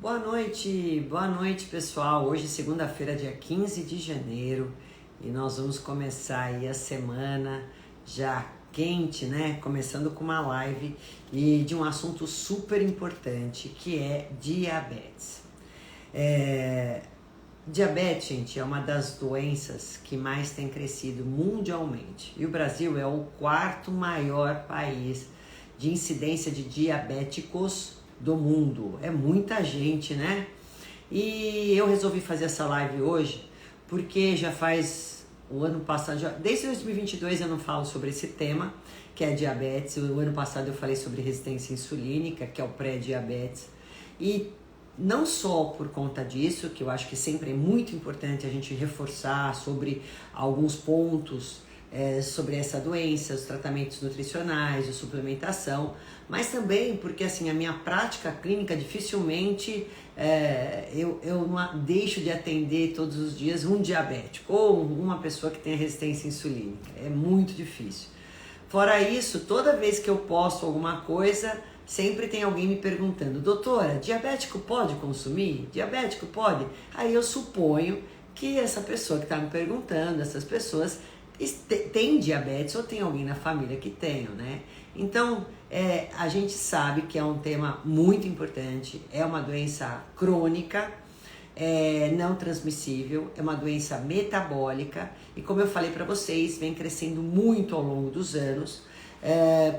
Boa noite pessoal. Hoje segunda-feira, dia 15 de janeiro e nós vamos começar aí a semana já quente, né? Começando com uma live e de um assunto super importante que é diabetes. Diabetes, gente, é uma das doenças que mais tem crescido mundialmente e o Brasil é o quarto maior país de incidência de diabéticos do mundo. É muita gente, né? E eu resolvi fazer essa live hoje porque já faz o ano passado, desde 2022 eu não falo sobre esse tema, que é diabetes. O ano passado eu falei sobre resistência insulínica, que é o pré-diabetes. E não só por conta disso, que eu acho que sempre é muito importante a gente reforçar sobre alguns pontos sobre essa doença, os tratamentos nutricionais, a suplementação, mas também porque assim a minha prática clínica dificilmente eu não deixo de atender todos os dias um diabético ou uma pessoa que tem resistência insulínica, é muito difícil. Fora isso, toda vez que eu posto alguma coisa, sempre tem alguém me perguntando: doutora, diabético pode consumir? Diabético pode? Aí eu suponho que essa pessoa que está me perguntando, essas pessoas tem diabetes ou tem alguém na família que tenha, né? Então, a gente sabe que é um tema muito importante, é uma doença crônica, não transmissível, é uma doença metabólica e, como eu falei para vocês, vem crescendo muito ao longo dos anos,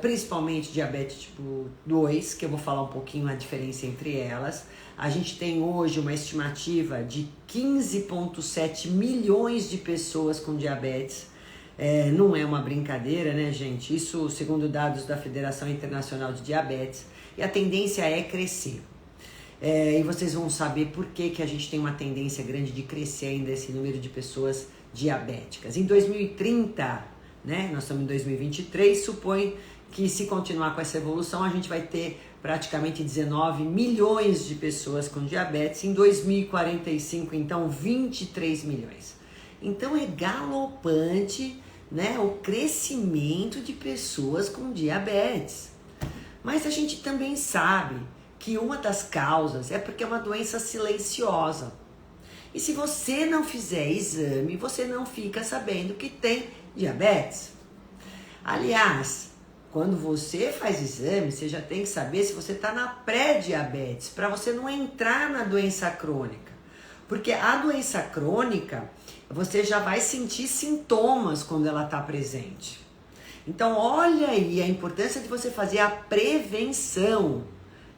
principalmente diabetes tipo 2, que eu vou falar um pouquinho a diferença entre elas. A gente tem hoje uma estimativa de 15,7 milhões de pessoas com diabetes. Não é uma brincadeira, né, gente? Isso segundo dados da Federação Internacional de Diabetes. E a tendência é crescer. E vocês vão saber por que a gente tem uma tendência grande de crescer ainda esse número de pessoas diabéticas. Em 2030, né, nós estamos em 2023, supõe que se continuar com essa evolução, a gente vai ter praticamente 19 milhões de pessoas com diabetes. Em 2045, então, 23 milhões. Então é galopante, né, o crescimento de pessoas com diabetes. Mas a gente também sabe que uma das causas é porque é uma doença silenciosa. E se você não fizer exame, você não fica sabendo que tem diabetes. Aliás, quando você faz exame, você já tem que saber se você está na pré-diabetes, para você não entrar na doença crônica. Porque a doença crônica, você já vai sentir sintomas quando ela está presente. Então, olha aí a importância de você fazer a prevenção,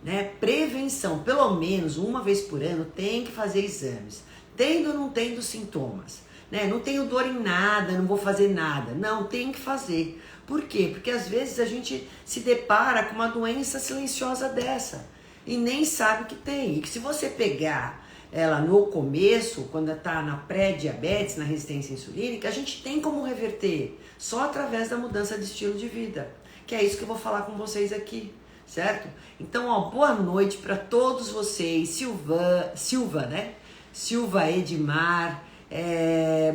né? Prevenção, pelo menos uma vez por ano, tem que fazer exames. Tendo ou não tendo sintomas, né? Não tenho dor em nada, não vou fazer nada. Não, tem que fazer. Por quê? Porque às vezes a gente se depara com uma doença silenciosa dessa e nem sabe que tem. E que se você pegar ela no começo, quando está na pré-diabetes, na resistência insulínica, a gente tem como reverter só através da mudança de estilo de vida, que é isso que eu vou falar com vocês aqui, certo? Então, ó, boa noite para todos vocês. Silva, né? Silva Edmar,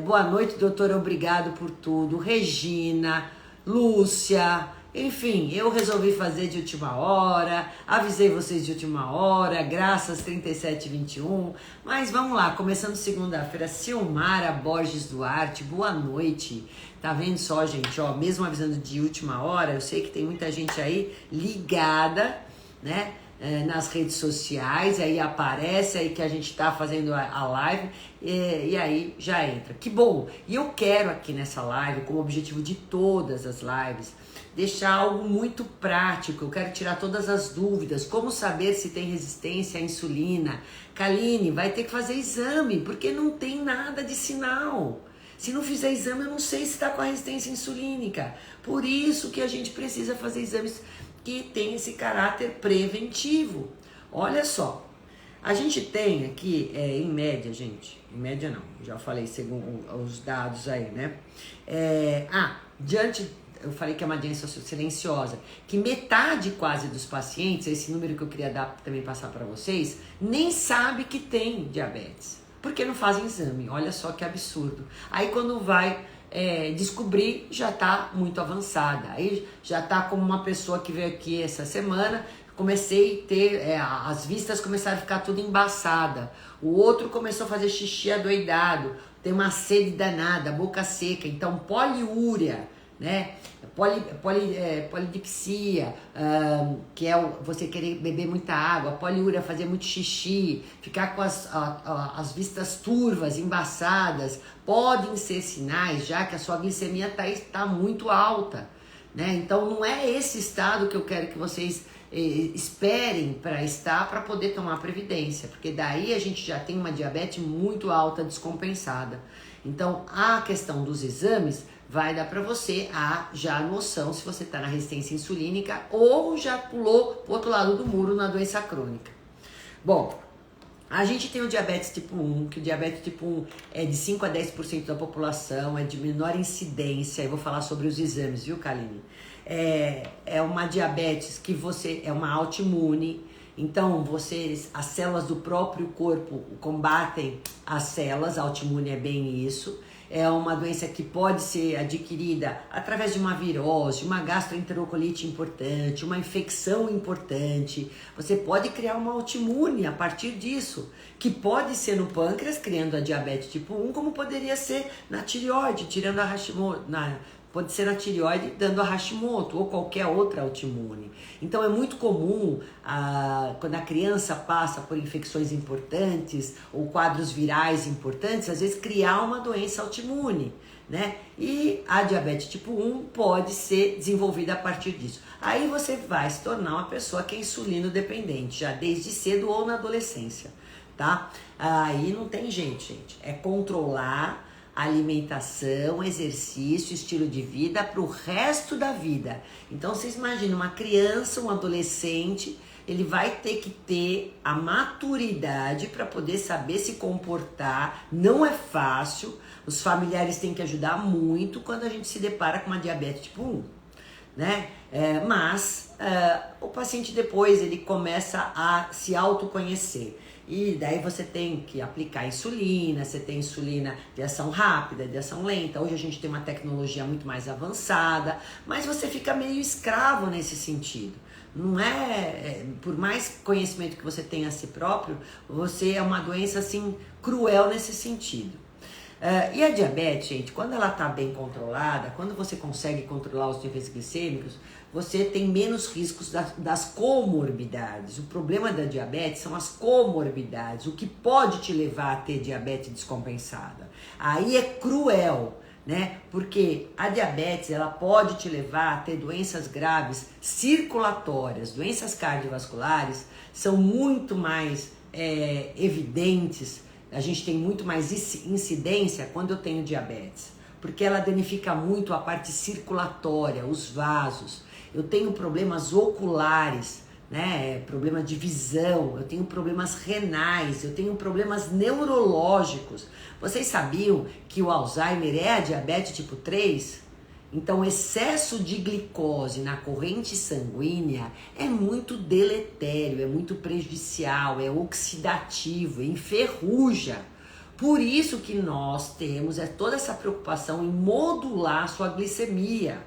boa noite, doutora, obrigado por tudo. Regina, Lúcia, enfim, eu resolvi fazer de última hora, avisei vocês de última hora, graças 3721, mas vamos lá, começando segunda-feira. Silmara Borges Duarte, boa noite. Tá vendo só, gente, ó, mesmo avisando de última hora, eu sei que tem muita gente aí ligada, né, nas redes sociais, aí aparece aí que a gente tá fazendo a live e aí já entra. Que bom! E eu quero aqui nessa live, como objetivo de todas as lives, deixar algo muito prático. Eu quero tirar todas as dúvidas. Como saber se tem resistência à insulina? Kaline, vai ter que fazer exame, porque não tem nada de sinal. Se não fizer exame, eu não sei se está com a resistência insulínica. Por isso que a gente precisa fazer exames que tem esse caráter preventivo. Olha só, a gente tem aqui, em média, gente, em média não, já falei segundo os dados aí, né? Eu falei que é uma doença silenciosa, que metade quase dos pacientes, esse número que eu queria também passar para vocês, nem sabe que tem diabetes, porque não fazem exame. Olha só que absurdo. Aí quando vai descobrir, já está muito avançada. Aí já está como uma pessoa que veio aqui essa semana comecei a ter, as vistas começaram a ficar tudo embaçada. O outro começou a fazer xixi adoidado, tem uma sede danada, boca seca. Então, poliúria, né? Polidipsia, que é você querer beber muita água, poliúria, fazer muito xixi, ficar com as vistas turvas, embaçadas, podem ser sinais já que a sua glicemia está muito alta, né? Então não é esse estado que eu quero que vocês esperem para estar para poder tomar previdência, porque daí a gente já tem uma diabetes muito alta, descompensada. Então a questão dos exames vai dar para você já a noção se você está na resistência insulínica ou já pulou pro outro lado do muro na doença crônica. Bom, a gente tem o diabetes tipo 1, que o diabetes tipo 1 é de 5 a 10% da população, é de menor incidência. Eu vou falar sobre os exames, viu, Kaline? É uma diabetes que é uma autoimune. Então, as células do próprio corpo combatem as células, a autoimune é bem isso. É uma doença que pode ser adquirida através de uma virose, uma gastroenterocoliite importante, uma infecção importante. Você pode criar uma autoimune a partir disso, que pode ser no pâncreas, criando a diabetes tipo 1, como poderia ser na tireoide, tirando a Hashimoto, pode ser na tireoide dando a Hashimoto ou qualquer outra autoimune. Então é muito comum quando a criança passa por infecções importantes ou quadros virais importantes, às vezes criar uma doença autoimune, né? E a diabetes tipo 1 pode ser desenvolvida a partir disso. Aí você vai se tornar uma pessoa que é insulino dependente, já desde cedo ou na adolescência, tá? Aí não tem jeito, gente. É controlar alimentação, exercício, estilo de vida para o resto da vida. Então vocês imaginam uma criança, um adolescente, ele vai ter que ter a maturidade para poder saber se comportar. Não é fácil, os familiares têm que ajudar muito quando a gente se depara com uma diabetes tipo 1, né? Mas o paciente depois ele começa a se autoconhecer. E daí você tem que aplicar insulina, você tem insulina de ação rápida, de ação lenta. Hoje a gente tem uma tecnologia muito mais avançada, mas você fica meio escravo nesse sentido. Não por mais conhecimento que você tenha a si próprio, você é uma doença assim cruel nesse sentido. E a diabetes, gente, quando ela está bem controlada, quando você consegue controlar os níveis glicêmicos, você tem menos riscos das comorbidades. O problema da diabetes são as comorbidades, o que pode te levar a ter diabetes descompensada. Aí é cruel, né? Porque a diabetes ela pode te levar a ter doenças graves circulatórias, doenças cardiovasculares são muito mais evidentes. A gente tem muito mais incidência quando eu tenho diabetes, porque ela danifica muito a parte circulatória, os vasos. Eu tenho problemas oculares, né? Problema de visão, eu tenho problemas renais, eu tenho problemas neurológicos. Vocês sabiam que o Alzheimer é a diabetes tipo 3? Então, excesso de glicose na corrente sanguínea é muito deletério, é muito prejudicial, é oxidativo, enferruja. Por isso que nós temos toda essa preocupação em modular a sua glicemia,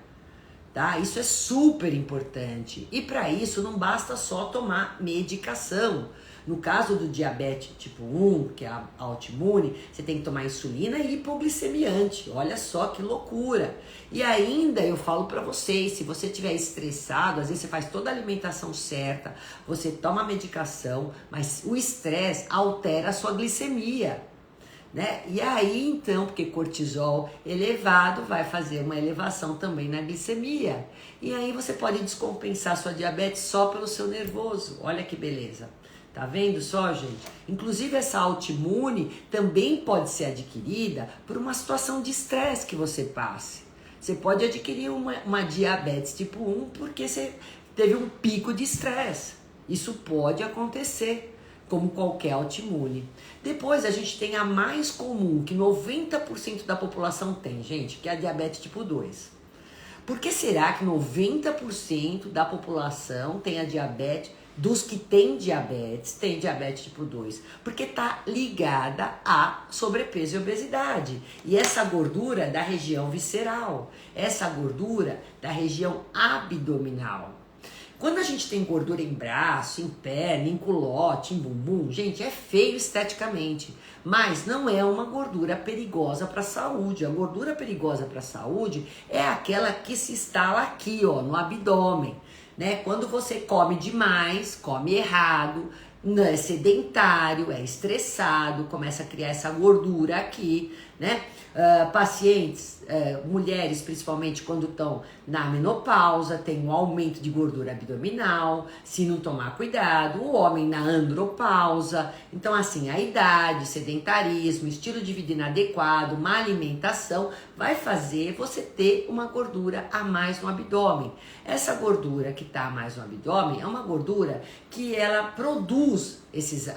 tá? Isso é super importante. E para isso não basta só tomar medicação. No caso do diabetes tipo 1, que é a autoimune, você tem que tomar insulina e hipoglicemiante. Olha só que loucura. E ainda eu falo para vocês, se você estiver estressado, às vezes você faz toda a alimentação certa, você toma a medicação, mas o estresse altera a sua glicemia, né? E aí então, porque cortisol elevado vai fazer uma elevação também na glicemia. E aí você pode descompensar sua diabetes só pelo seu nervoso. Olha que beleza. Tá vendo só, gente? Inclusive essa autoimune também pode ser adquirida por uma situação de estresse que você passe. Você pode adquirir uma diabetes tipo 1 porque você teve um pico de estresse. Isso pode acontecer, como qualquer autoimune. Depois a gente tem a mais comum, que 90% da população tem, gente, que é a diabetes tipo 2. Por que será que 90% da população tem a diabetes? Dos que têm diabetes, tem diabetes tipo 2, porque está ligada a sobrepeso e obesidade. E essa gordura da região visceral, essa gordura da região abdominal. Quando a gente tem gordura em braço, em perna, em culote, em bumbum, gente, é feio esteticamente, mas não é uma gordura perigosa para a saúde. A gordura perigosa para a saúde é aquela que se instala aqui, ó, no abdômen, né? Quando você come demais, come errado, não é sedentário, é estressado, começa a criar essa gordura aqui, né? Pacientes, mulheres principalmente quando estão na menopausa, tem um aumento de gordura abdominal, se não tomar cuidado, o homem na andropausa. Então assim, a idade, sedentarismo, estilo de vida inadequado, má alimentação vai fazer você ter uma gordura a mais no abdômen. Essa gordura que está a mais no abdômen é uma gordura que ela produz esses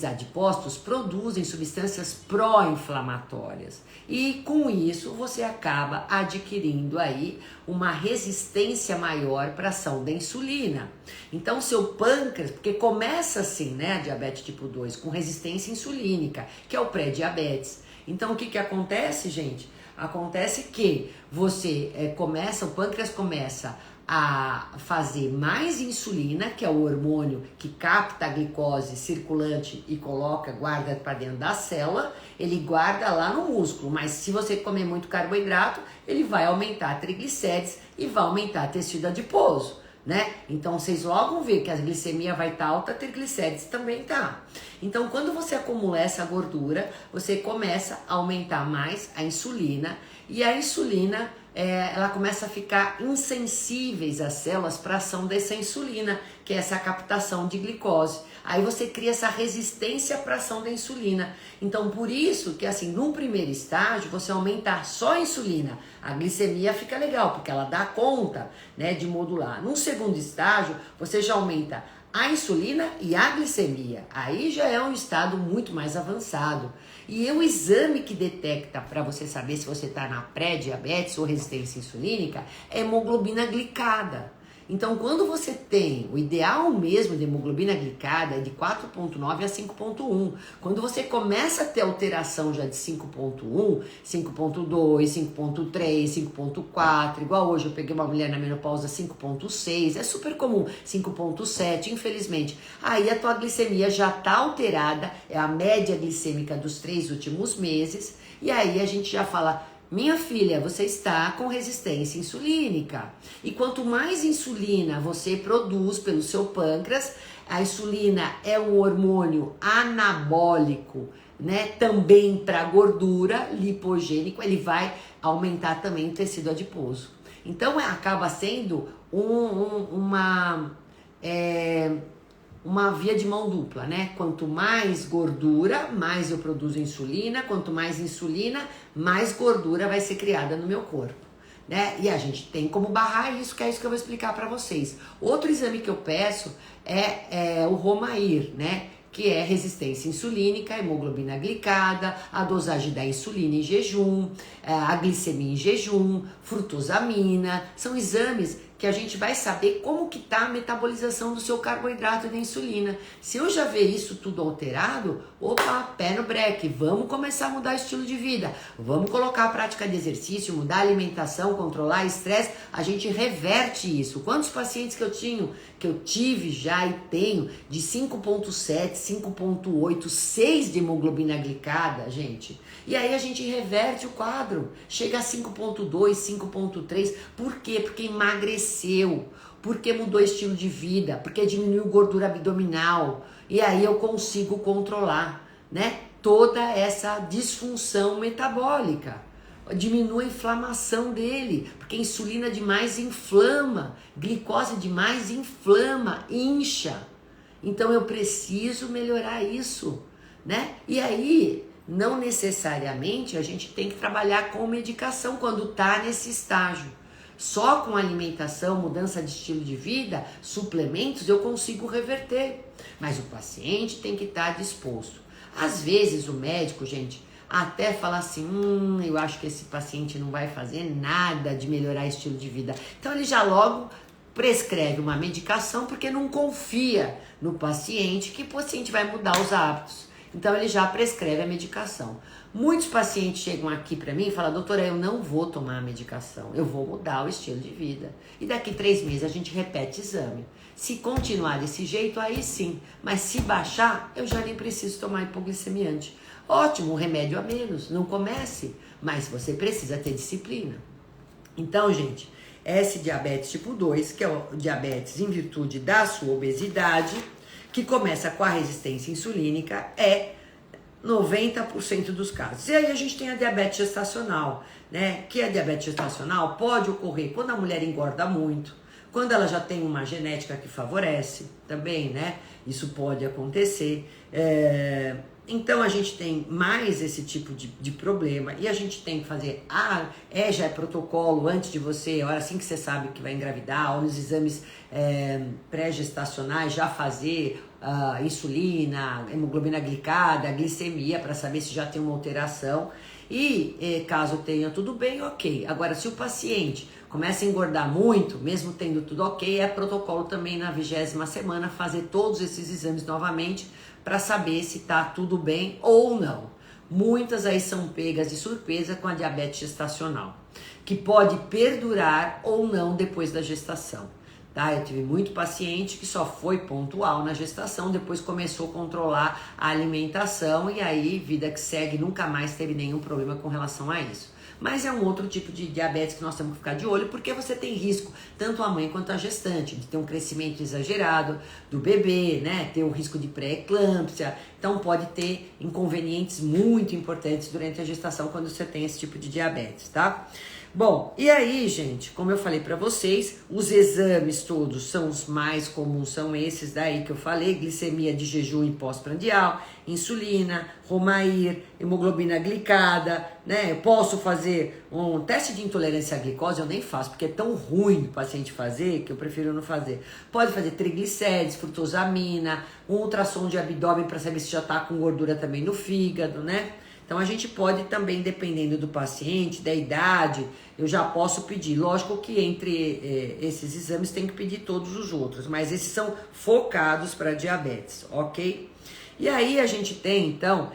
adipócitos produzem substâncias pró-inflamatórias e com isso você acaba adquirindo aí uma resistência maior para a ação da insulina. Então seu pâncreas, porque começa assim, né, a diabetes tipo 2 com resistência insulínica, que é o pré-diabetes. Então o que acontece, gente? Acontece que você o pâncreas começa a fazer mais insulina, que é o hormônio que capta a glicose circulante e guarda para dentro da célula, ele guarda lá no músculo, mas se você comer muito carboidrato, ele vai aumentar triglicérides e vai aumentar tecido adiposo, né? Então vocês logo vão ver que a glicemia vai estar alta, a triglicérides também tá. Então quando você acumula essa gordura, você começa a aumentar mais a insulina e a insulina ela começa a ficar insensíveis às células para a ação dessa insulina, que é essa captação de glicose. Aí você cria essa resistência para a ação da insulina. Então, por isso que, assim, num primeiro estágio, você aumentar só a insulina, a glicemia fica legal, porque ela dá conta, né, de modular. Num segundo estágio, você já aumenta a insulina e a glicemia. Aí já é um estado muito mais avançado. E o exame que detecta para você saber se você está na pré-diabetes ou resistência insulínica é hemoglobina glicada. Então, quando você tem, o ideal mesmo de hemoglobina glicada é de 4,9 a 5,1. Quando você começa a ter alteração já de 5,1, 5,2, 5,3, 5,4, igual hoje eu peguei uma mulher na menopausa 5,6, é super comum, 5,7, infelizmente. Aí a tua glicemia já está alterada, é a média glicêmica dos 3 últimos meses, e aí a gente já fala: minha filha, você está com resistência insulínica. E quanto mais insulina você produz pelo seu pâncreas, a insulina é um hormônio anabólico, né? Também para gordura, lipogênico, ele vai aumentar também o tecido adiposo. Então acaba sendo uma via de mão dupla, né? Quanto mais gordura, mais eu produzo insulina. Quanto mais insulina, mais gordura vai ser criada no meu corpo, né? E a gente tem como barrar isso, que é isso que eu vou explicar para vocês. Outro exame que eu peço é o Romair, né? Que é resistência insulínica, hemoglobina glicada, a dosagem da insulina em jejum, a glicemia em jejum, frutosamina. São exames que a gente vai saber como que tá a metabolização do seu carboidrato e da insulina. Se eu já ver isso tudo alterado, opa, pé no breque, vamos começar a mudar o estilo de vida, vamos colocar a prática de exercício, mudar a alimentação, controlar o estresse, a gente reverte isso. Quantos pacientes que eu tive já e tenho de 5,7, 5,8, 6 de hemoglobina glicada, gente? E aí a gente reverte o quadro, chega a 5,2, 5,3, por quê? Porque emagreceu, porque mudou estilo de vida, porque diminuiu gordura abdominal, e aí eu consigo controlar, né, toda essa disfunção metabólica. Diminui a inflamação dele, porque insulina demais inflama, glicose demais inflama, incha. Então eu preciso melhorar isso, né? E aí, não necessariamente a gente tem que trabalhar com medicação quando tá nesse estágio. Só com alimentação, mudança de estilo de vida, suplementos, eu consigo reverter. Mas o paciente tem que estar disposto. Às vezes o médico, gente, até fala assim, eu acho que esse paciente não vai fazer nada de melhorar estilo de vida. Então ele já logo prescreve uma medicação porque não confia no paciente, que o paciente vai mudar os hábitos. Então ele já prescreve a medicação. Muitos pacientes chegam aqui para mim e falam: doutora, eu não vou tomar a medicação, eu vou mudar o estilo de vida. E daqui 3 meses a gente repete exame. Se continuar desse jeito, aí sim. Mas se baixar, eu já nem preciso tomar hipoglicemiante. Ótimo, um remédio a menos, não comece, mas você precisa ter disciplina. Então, gente, esse diabetes tipo 2, que é o diabetes em virtude da sua obesidade, que começa com a resistência insulínica, é 90% dos casos. E aí a gente tem a diabetes gestacional, né? Que a diabetes gestacional pode ocorrer quando a mulher engorda muito, quando ela já tem uma genética que favorece também, né? Isso pode acontecer. Então a gente tem mais esse tipo de problema e a gente tem que fazer, já é protocolo antes de você, a hora assim que você sabe que vai engravidar, ou nos exames pré-gestacionais já fazer insulina, hemoglobina glicada, glicemia para saber se já tem uma alteração e caso tenha tudo bem, ok. Agora se o paciente começa a engordar muito, mesmo tendo tudo ok, é protocolo também na 20ª semana fazer todos esses exames novamente para saber se tá tudo bem ou não. Muitas aí são pegas de surpresa com a diabetes gestacional, que pode perdurar ou não depois da gestação. Tá? Eu tive muito paciente que só foi pontual na gestação, depois começou a controlar a alimentação e aí, vida que segue, nunca mais teve nenhum problema com relação a isso. Mas é um outro tipo de diabetes que nós temos que ficar de olho, porque você tem risco, tanto a mãe quanto a gestante, de ter um crescimento exagerado do bebê, né? Ter o risco de pré-eclâmpsia. Então pode ter inconvenientes muito importantes durante a gestação quando você tem esse tipo de diabetes, tá? Bom, e aí, gente, como eu falei pra vocês, os exames todos são os mais comuns, são esses daí que eu falei: glicemia de jejum e pós-prandial, insulina, Romair, hemoglobina glicada, né? Eu posso fazer um teste de intolerância à glicose, eu nem faço, porque é tão ruim o paciente fazer que eu prefiro não fazer. Pode fazer triglicérides, frutosamina, um ultrassom de abdômen para saber se já tá com gordura também no fígado, né? Então a gente pode também, dependendo do paciente, da idade, eu já posso pedir. Lógico que entre esses exames tem que pedir todos os outros, mas esses são focados para diabetes, ok? E aí a gente tem, então,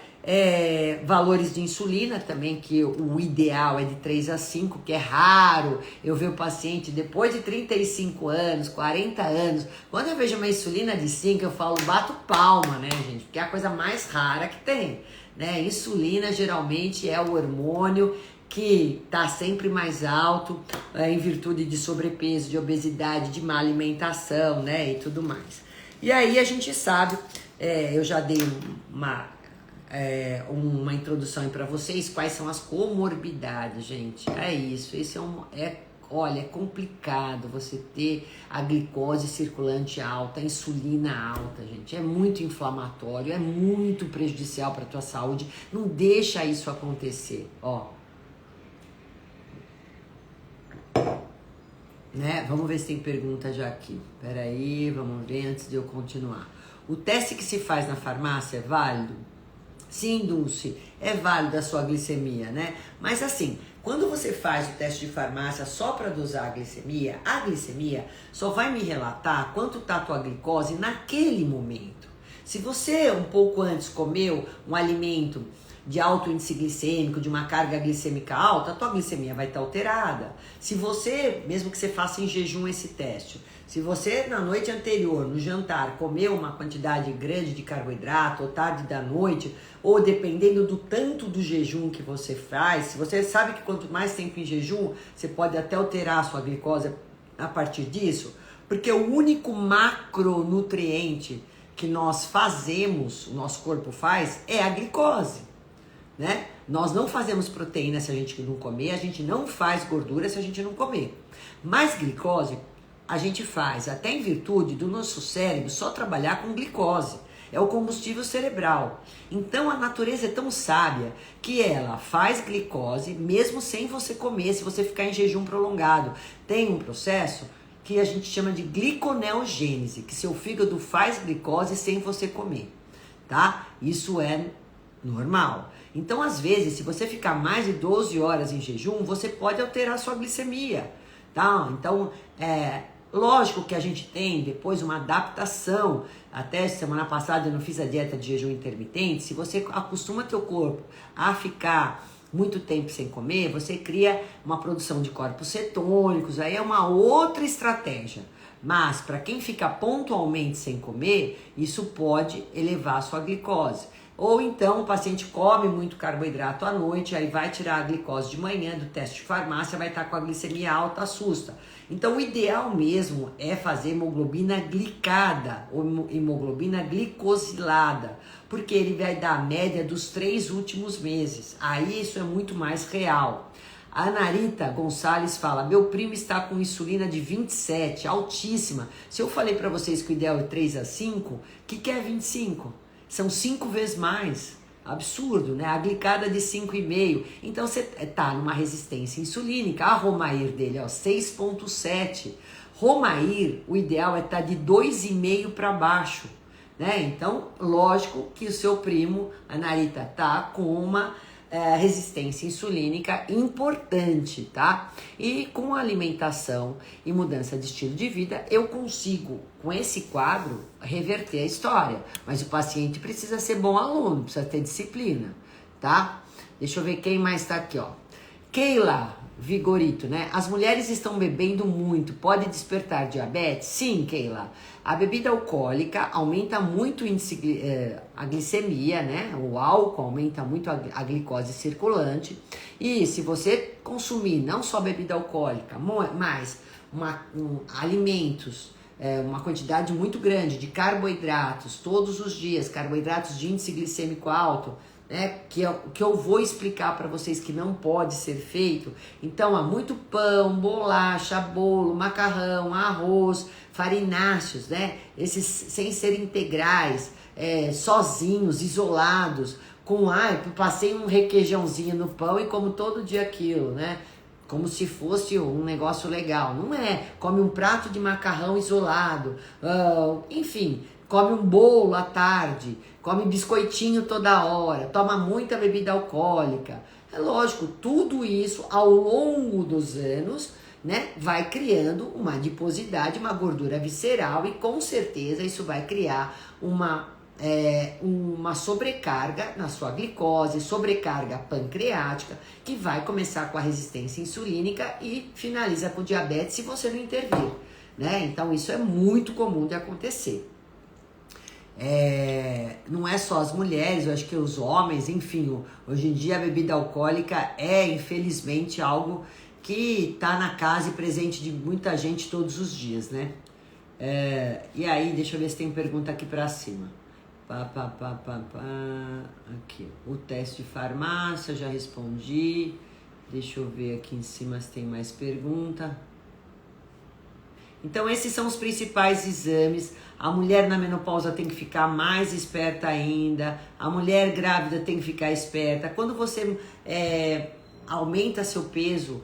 valores de insulina também, que o ideal é de 3 a 5, que é raro eu ver o paciente depois de 35 anos, 40 anos. Quando eu vejo uma insulina de 5, eu falo, bato palma, né, gente? Porque é a coisa mais rara que tem. Né? Insulina geralmente é o hormônio que está sempre mais alto em virtude de sobrepeso, de obesidade, de má alimentação, né? E tudo mais. E aí a gente sabe, eu já dei uma introdução para vocês, quais são as comorbidades, gente. É isso, olha, é complicado você ter a glicose circulante alta, a insulina alta, gente. É muito inflamatório, é muito prejudicial para a tua saúde. Não deixa isso acontecer, ó. Né? Vamos ver se tem pergunta já aqui. Peraí, vamos ver antes de eu continuar. O teste que se faz na farmácia é válido? Sim, Dulce, é válido a sua glicemia, né? Mas assim, quando você faz o teste de farmácia só para dosar a glicemia só vai me relatar quanto tá a tua glicose naquele momento. Se você um pouco antes comeu um alimento de alto índice glicêmico, de uma carga glicêmica alta, a tua glicemia vai estar alterada. Se você, mesmo que você faça em jejum esse teste, se você na noite anterior, no jantar, comeu uma quantidade grande de carboidrato, ou tarde da noite, ou dependendo do tanto do jejum que você faz, se você sabe que quanto mais tempo em jejum, você pode até alterar a sua glicose a partir disso, porque o único macronutriente que nós fazemos, o nosso corpo faz, é a glicose. Né? Nós não fazemos proteína se a gente não comer, a gente não faz gordura se a gente não comer. Mas glicose a gente faz até em virtude do nosso cérebro só trabalhar com glicose. É o combustível cerebral. Então a natureza é tão sábia que ela faz glicose mesmo sem você comer, se você ficar em jejum prolongado. Tem um processo que a gente chama de gliconeogênese, que seu fígado faz glicose sem você comer, tá? Isso é normal. Então, às vezes, se você ficar mais de 12 horas em jejum, você pode alterar sua glicemia, tá? Então, Lógico que a gente tem depois uma adaptação. Até semana passada eu não fiz a dieta de jejum intermitente. Se você acostuma teu corpo a ficar muito tempo sem comer, você cria uma produção de corpos cetônicos, aí é uma outra estratégia. Mas para quem fica pontualmente sem comer, isso pode elevar a sua glicose. Ou então o paciente come muito carboidrato à noite, aí vai tirar a glicose de manhã do teste de farmácia, vai estar com a glicemia alta, assusta. Então o ideal mesmo é fazer hemoglobina glicada ou hemoglobina glicosilada, porque ele vai dar a média dos 3 últimos meses. Aí isso é muito mais real. A Narita Gonçalves fala, meu primo está com insulina de 27, altíssima. Se eu falei para vocês que o ideal é 3 a 5, o que é 25? São 5 vezes mais. Absurdo, né? A glicada de 5,5. Então você tá numa resistência insulínica. A Romair dele, ó, 6,7. Romair, o ideal é estar de 2,5 para baixo, né? Então, lógico que o seu primo, a Narita, tá com uma resistência insulínica importante, tá? E com alimentação e mudança de estilo de vida, eu consigo, com esse quadro, reverter a história. Mas o paciente precisa ser bom aluno, precisa ter disciplina, tá? Deixa eu ver quem mais tá aqui, ó. Keila Vigorito, né? As mulheres estão bebendo muito, pode despertar diabetes? Sim, Keila. A bebida alcoólica aumenta muito a glicemia, né? O álcool aumenta muito a glicose circulante. E se você consumir não só bebida alcoólica, mas alimentos, uma quantidade muito grande de carboidratos todos os dias, carboidratos de índice glicêmico alto, né, que eu vou explicar para vocês que não pode ser feito. Então há muito pão, bolacha, bolo, macarrão, arroz, farináceos, né, esses sem ser integrais, sozinhos, isolados, passei um requeijãozinho no pão e como todo dia aquilo, né, como se fosse um negócio legal. Não é, come um prato de macarrão isolado, enfim, come um bolo à tarde, come biscoitinho toda hora, toma muita bebida alcoólica. É lógico, tudo isso ao longo dos anos, né, vai criando uma adiposidade, uma gordura visceral e com certeza isso vai criar uma sobrecarga na sua glicose, sobrecarga pancreática, que vai começar com a resistência insulínica e finaliza com diabetes se você não intervir, né? Então isso é muito comum de acontecer. Não é só as mulheres, eu acho que os homens, enfim, hoje em dia a bebida alcoólica é infelizmente algo que tá na casa e presente de muita gente todos os dias, né? E aí, deixa eu ver se tem pergunta aqui pra cima. Aqui, o teste de farmácia, já respondi. Deixa eu ver aqui em cima se tem mais pergunta. Então esses são os principais exames. A mulher na menopausa tem que ficar mais esperta ainda. A mulher grávida tem que ficar esperta. Quando você aumenta seu peso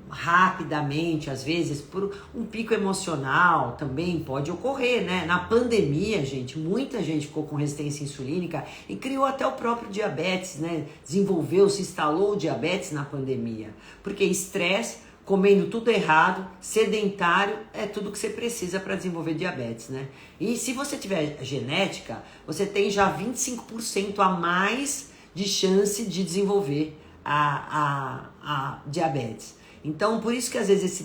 rapidamente, às vezes por um pico emocional também pode ocorrer, né? Na pandemia, gente, muita gente ficou com resistência insulínica e criou até o próprio diabetes, né? Se instalou o diabetes na pandemia, porque estresse, comendo tudo errado, sedentário, é tudo que você precisa para desenvolver diabetes, né? E se você tiver genética, você tem já 25% a mais de chance de desenvolver a diabetes. Então, por isso que às vezes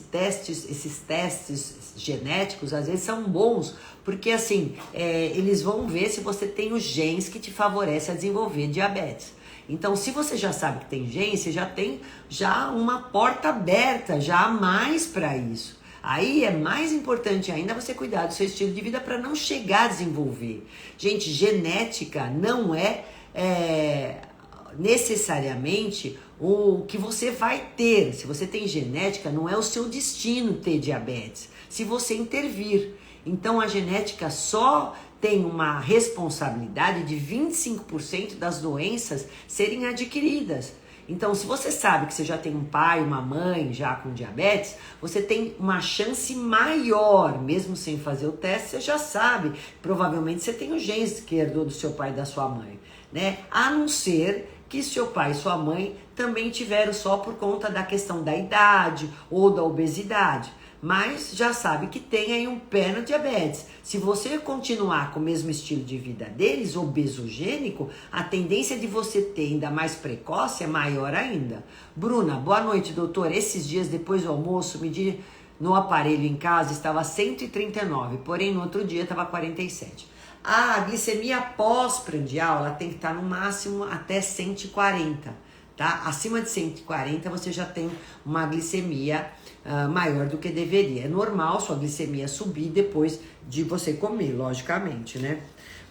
esses testes genéticos, às vezes são bons, porque assim, eles vão ver se você tem os genes que te favorecem a desenvolver diabetes. Então, se você já sabe que tem genes, você já tem uma porta aberta, já a mais para isso. Aí é mais importante ainda você cuidar do seu estilo de vida para não chegar a desenvolver. Gente, genética não é necessariamente o que você vai ter. Se você tem genética, não é o seu destino ter diabetes, se você intervir. Então a genética só tem uma responsabilidade de 25% das doenças serem adquiridas. Então, se você sabe que você já tem um pai, uma mãe já com diabetes, você tem uma chance maior, mesmo sem fazer o teste, você já sabe. Provavelmente você tem os genes que herdou do seu pai e da sua mãe, né? A não ser que seu pai e sua mãe também tiveram só por conta da questão da idade ou da obesidade. mas já sabe que tem aí um pé no diabetes. Se você continuar com o mesmo estilo de vida deles, obesogênico, a tendência de você ter ainda mais precoce é maior ainda. Bruna, boa noite, doutor. Esses dias depois do almoço, medi no aparelho em casa, estava 139, porém no outro dia estava 47. A glicemia pós-prandial, ela tem que estar no máximo até 140, tá? Acima de 140 você já tem uma glicemia maior do que deveria. É normal sua glicemia subir depois de você comer, logicamente, né?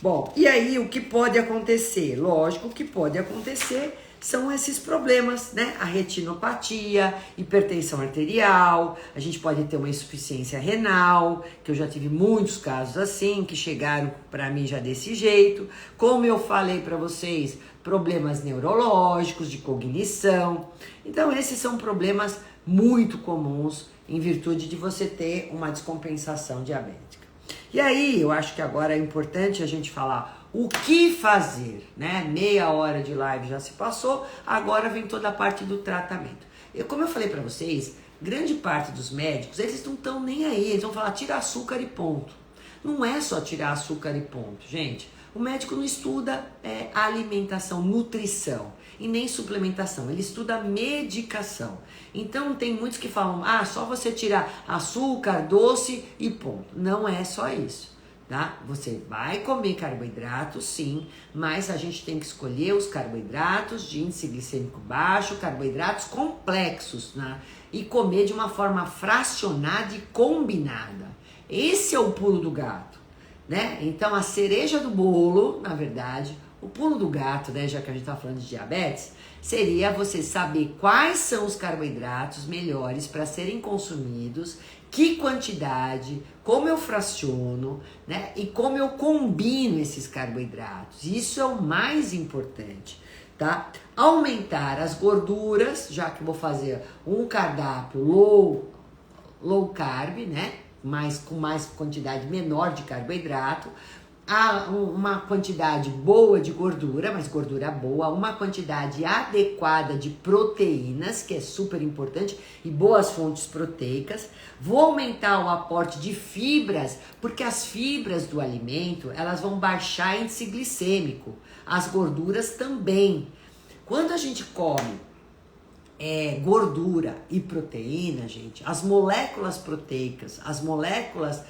Bom, e aí o que pode acontecer? Lógico, o que pode acontecer são esses problemas, né? A retinopatia, hipertensão arterial, a gente pode ter uma insuficiência renal, que eu já tive muitos casos assim, que chegaram para mim já desse jeito. Como eu falei para vocês, problemas neurológicos, de cognição. Então esses são problemas muito comuns em virtude de você ter uma descompensação diabética. E aí, eu acho que agora é importante a gente falar o que fazer, né? Meia hora de live já se passou, agora vem toda a parte do tratamento. Como eu falei para vocês, grande parte dos médicos, eles não estão nem aí, eles vão falar tira açúcar e ponto. Não é só tirar açúcar e ponto, gente. O médico não estuda alimentação, nutrição e nem suplementação, ele estuda medicação. Então tem muitos que falam, só você tirar açúcar, doce e ponto. Não é só isso, tá? Você vai comer carboidrato, sim, mas a gente tem que escolher os carboidratos de índice glicêmico baixo, carboidratos complexos, né? E comer de uma forma fracionada e combinada. Esse é o pulo do gato, né? Então a cereja do bolo, na verdade, o pulo do gato, né, já que a gente tá falando de diabetes, seria você saber quais são os carboidratos melhores para serem consumidos, que quantidade, como eu fraciono, né, e como eu combino esses carboidratos. Isso é o mais importante, tá? Aumentar as gorduras, já que eu vou fazer um cardápio low carb, né, com mais quantidade menor de carboidrato, uma quantidade boa de gordura, mas gordura boa, uma quantidade adequada de proteínas, que é super importante, e boas fontes proteicas. Vou aumentar o aporte de fibras, porque as fibras do alimento, elas vão baixar índice glicêmico, as gorduras também. Quando a gente come gordura e proteína, gente, as moléculas proteicas, as moléculas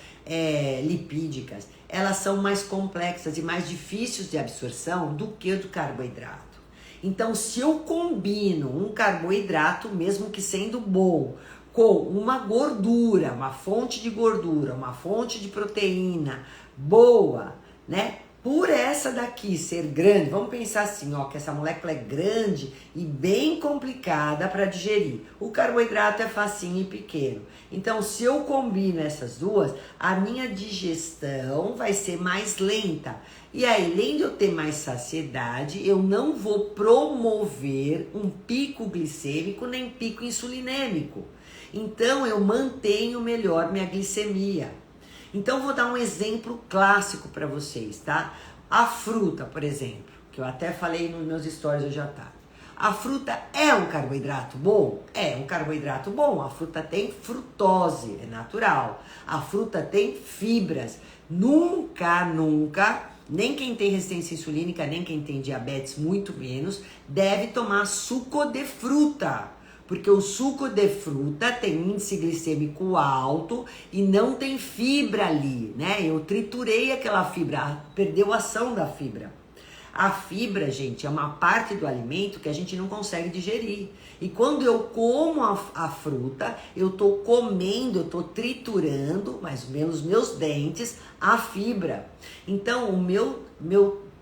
lipídicas, elas são mais complexas e mais difíceis de absorção do que o do carboidrato. Então, se eu combino um carboidrato, mesmo que sendo bom, com uma gordura, uma fonte de gordura, uma fonte de proteína boa, né? Por essa daqui ser grande, vamos pensar assim, ó, que essa molécula é grande e bem complicada para digerir. O carboidrato é facinho e pequeno. Então, se eu combino essas duas, a minha digestão vai ser mais lenta. E aí, além de eu ter mais saciedade, eu não vou promover um pico glicêmico nem pico insulinêmico. Então, eu mantenho melhor minha glicemia. Então, vou dar um exemplo clássico para vocês, tá? A fruta, por exemplo, que eu até falei nos meus stories hoje à tarde. A fruta é um carboidrato bom? É um carboidrato bom. A fruta tem frutose, é natural. A fruta tem fibras. Nunca, nem quem tem resistência insulínica, nem quem tem diabetes, muito menos, deve tomar suco de fruta. Porque o suco de fruta tem índice glicêmico alto e não tem fibra ali, né? Eu triturei aquela fibra, perdeu a ação da fibra. A fibra, gente, é uma parte do alimento que a gente não consegue digerir. E quando eu como a fruta, eu tô comendo, eu tô triturando, mais ou menos meus dentes, a fibra. Então,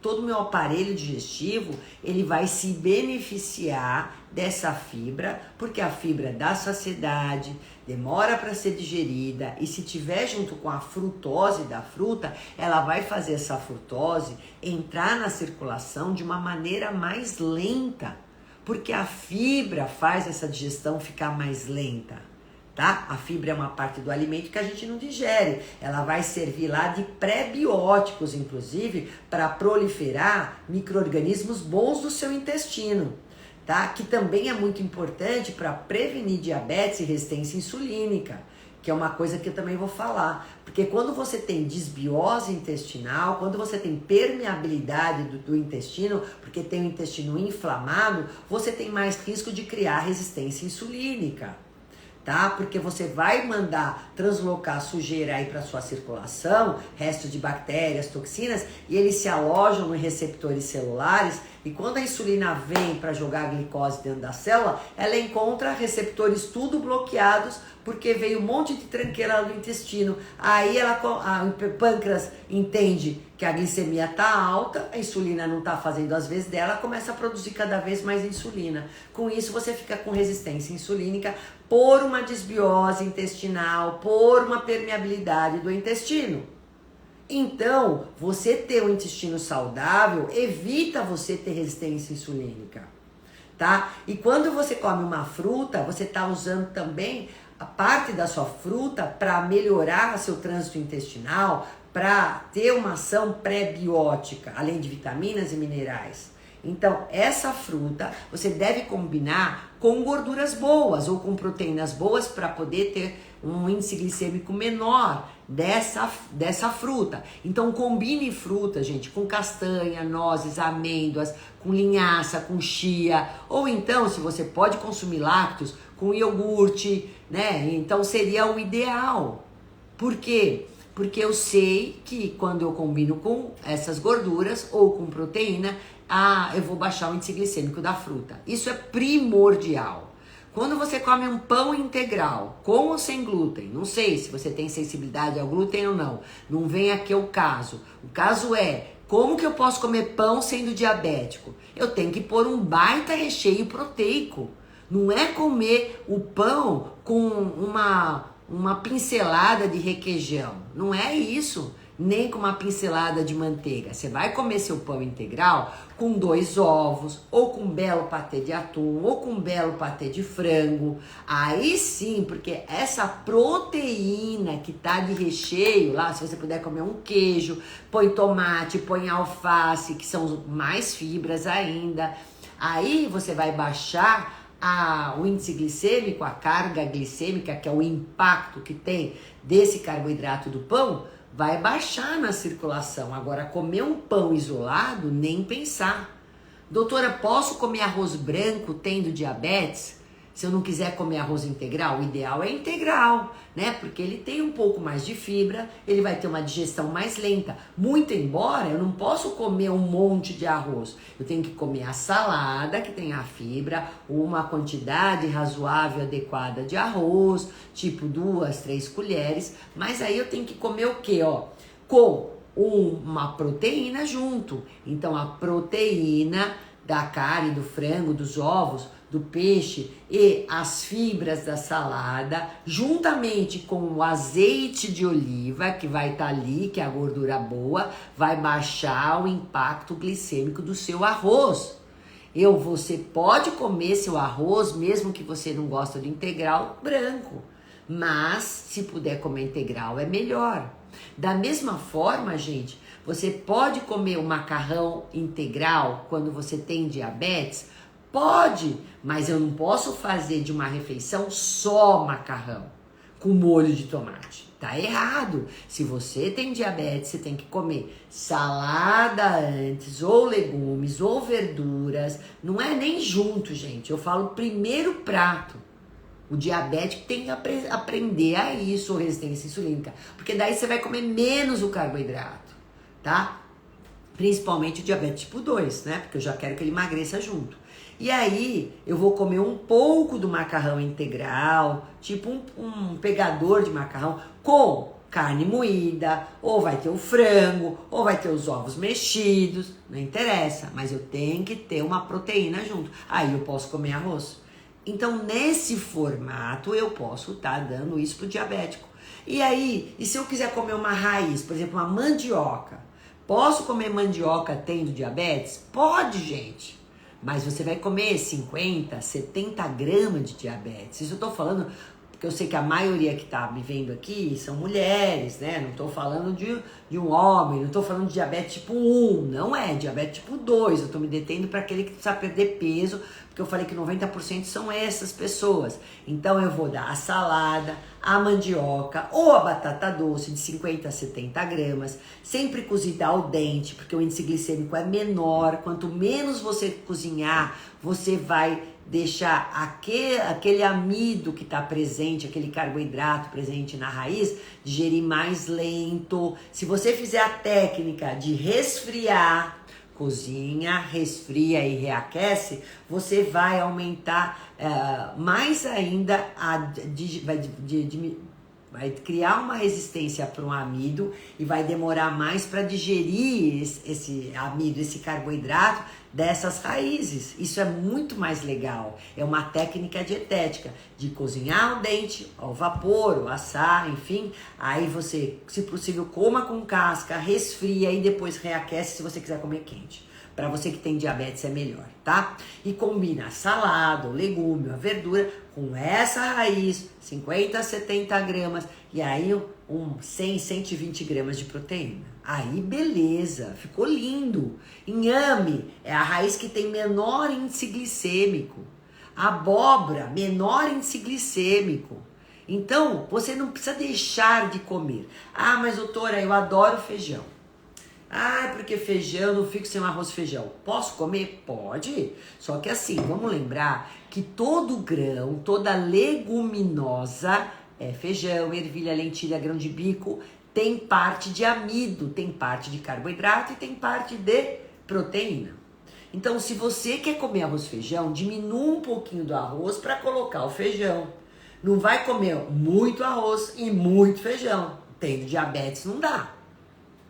todo o meu aparelho digestivo, ele vai se beneficiar dessa fibra, porque a fibra dá saciedade, demora para ser digerida, e se tiver junto com a frutose da fruta, ela vai fazer essa frutose entrar na circulação de uma maneira mais lenta, porque a fibra faz essa digestão ficar mais lenta. Tá? A fibra é uma parte do alimento que a gente não digere. Ela vai servir lá de pré-bióticos, inclusive, para proliferar micro-organismos bons do seu intestino, tá? Que também é muito importante para prevenir diabetes e resistência insulínica. que é uma coisa que eu também vou falar. Porque quando você tem desbiose intestinal, quando você tem permeabilidade do intestino, porque tem o intestino inflamado, você tem mais risco de criar resistência insulínica. Tá? Porque você vai mandar translocar sujeira aí para sua circulação, resto de bactérias, toxinas, e eles se alojam em receptores celulares, e quando a insulina vem para jogar a glicose dentro da célula, ela encontra receptores tudo bloqueados, porque veio um monte de tranqueira do intestino. Aí o pâncreas entende que a glicemia está alta, a insulina não está fazendo as vezes dela, começa a produzir cada vez mais insulina. Com isso você fica com resistência insulínica por uma desbiose intestinal, por uma permeabilidade do intestino. Então, você ter um intestino saudável evita você ter resistência insulínica, tá? E quando você come uma fruta, você está usando também a parte da sua fruta para melhorar seu trânsito intestinal, para ter uma ação pré-biótica, além de vitaminas e minerais. Então, essa fruta você deve combinar com gorduras boas ou com proteínas boas para poder ter um índice glicêmico menor dessa fruta. Então, combine fruta, gente, com castanha, nozes, amêndoas, com linhaça, com chia, ou então, se você pode consumir lácteos, com iogurte, né? Então, seria o ideal. Por quê? Porque eu sei que quando eu combino com essas gorduras ou com proteína, eu vou baixar o índice glicêmico da fruta. Isso é primordial. Quando você come um pão integral, com ou sem glúten, não sei se você tem sensibilidade ao glúten ou não, não vem aqui o caso. O caso é, como que eu posso comer pão sendo diabético? Eu tenho que pôr um baita recheio proteico. Não é comer o pão com uma pincelada de requeijão. Não é isso. Nem com uma pincelada de manteiga. Você vai comer seu pão integral com 2 ovos, ou com um belo patê de atum, ou com um belo patê de frango. Aí sim, porque essa proteína que tá de recheio, lá se você puder comer um queijo, põe tomate, põe alface, que são mais fibras ainda. Aí você vai baixar o índice glicêmico, a carga glicêmica, que é o impacto que tem desse carboidrato do pão, vai baixar na circulação. Agora, comer um pão isolado, nem pensar. Doutora, posso comer arroz branco tendo diabetes? Se eu não quiser comer arroz integral, o ideal é integral, né? Porque ele tem um pouco mais de fibra, ele vai ter uma digestão mais lenta. Muito embora eu não posso comer um monte de arroz. Eu tenho que comer a salada, que tem a fibra, uma quantidade razoável, adequada de arroz, tipo 2, 3 colheres. Mas aí eu tenho que comer o quê, ó? Com uma proteína junto. Então a proteína da carne, do frango, dos ovos, do peixe e as fibras da salada, juntamente com o azeite de oliva, que vai estar ali, que é a gordura boa, vai baixar o impacto glicêmico do seu arroz. Você pode comer seu arroz, mesmo que você não gosta de integral, branco. Mas, se puder comer integral, é melhor. Da mesma forma, gente, você pode comer o macarrão integral quando você tem diabetes? Pode, mas eu não posso fazer de uma refeição só macarrão com molho de tomate. Tá errado. Se você tem diabetes, você tem que comer salada antes, ou legumes, ou verduras. Não é nem junto, gente. Eu falo primeiro prato. O diabético tem que aprender a isso, resistência insulínica. Porque daí você vai comer menos o carboidrato, tá? Principalmente o diabetes tipo 2, né? Porque eu já quero que ele emagreça junto. E aí, eu vou comer um pouco do macarrão integral, tipo um pegador de macarrão, com carne moída, ou vai ter o frango, ou vai ter os ovos mexidos, não interessa, mas eu tenho que ter uma proteína junto. Aí eu posso comer arroz. Então, nesse formato, eu posso estar dando isso pro diabético. E aí, e se eu quiser comer uma raiz, por exemplo, uma mandioca, posso comer mandioca tendo diabetes? Pode, gente. Mas você vai comer 50, 70 gramas de diabetes. Isso eu tô falando porque eu sei que a maioria que tá me vendo aqui são mulheres, né? Não tô falando de um homem, não tô falando de diabetes tipo 1, não é, diabetes tipo 2, eu tô me detendo para aquele que precisa perder peso, porque eu falei que 90% são essas pessoas. Então eu vou dar a salada, a mandioca ou a batata doce de 50 a 70 gramas, sempre cozida ao dente, porque o índice glicêmico é menor. Quanto menos você cozinhar, você vai deixar aquele amido que está presente, aquele carboidrato presente na raiz, digerir mais lento. Se você fizer a técnica de resfriar, cozinha, resfria e reaquece, você vai aumentar mais ainda, vai criar uma resistência para um amido e vai demorar mais para digerir esse amido, esse carboidrato dessas raízes. Isso é muito mais legal. É uma técnica dietética de cozinhar o dente ao vapor, ou assar, enfim. Aí você, se possível, coma com casca, resfria e depois reaquece se você quiser comer quente. Para você que tem diabetes é melhor, tá? E combina a salada, o legume, a verdura com essa raiz, 50 a 70 gramas, e aí 100, 120 gramas de proteína. Aí beleza, ficou lindo. Inhame é a raiz que tem menor índice glicêmico. Abóbora, menor índice glicêmico. Então, você não precisa deixar de comer. Ah, mas doutora, eu adoro feijão. Ah, porque feijão, não fico sem um arroz e feijão. Posso comer? Pode. Só que assim, vamos lembrar que todo grão, toda leguminosa, feijão, ervilha, lentilha, grão de bico, tem parte de amido, tem parte de carboidrato e tem parte de proteína. Então, se você quer comer arroz e feijão, diminua um pouquinho do arroz para colocar o feijão. Não vai comer muito arroz e muito feijão. Tendo diabetes não dá.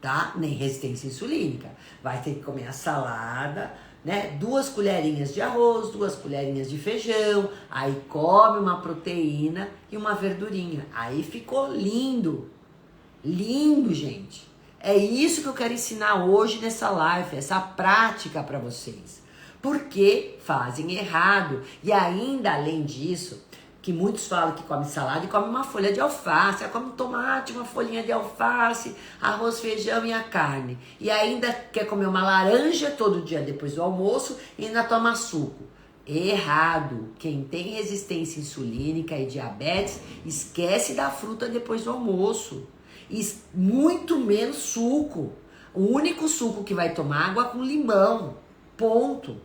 Tá? Nem resistência insulínica. Vai ter que comer a salada, né? 2 colherinhas de arroz, 2 colherinhas de feijão, aí come uma proteína e uma verdurinha. Aí ficou lindo. Lindo, gente. É isso que eu quero ensinar hoje nessa live, essa prática para vocês. Porque fazem errado. E ainda, além disso, que muitos falam que come salada e come uma folha de alface, come tomate, uma folhinha de alface, arroz, feijão e a carne. E ainda quer comer uma laranja todo dia depois do almoço e ainda toma suco. Errado. Quem tem resistência insulínica e diabetes, esquece da fruta depois do almoço. E muito menos suco. O único suco que vai tomar água com limão. Ponto.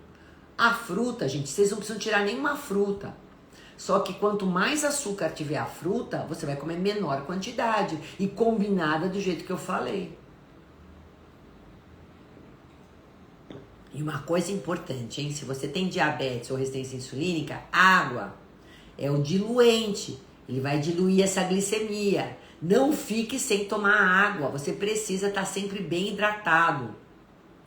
A fruta, gente, vocês não precisam tirar nenhuma fruta. Só que quanto mais açúcar tiver a fruta, você vai comer menor quantidade e combinada do jeito que eu falei. E uma coisa importante, hein? Se você tem diabetes ou resistência insulínica, água é o diluente. Ele vai diluir essa glicemia. Não fique sem tomar água. Você precisa estar sempre bem hidratado.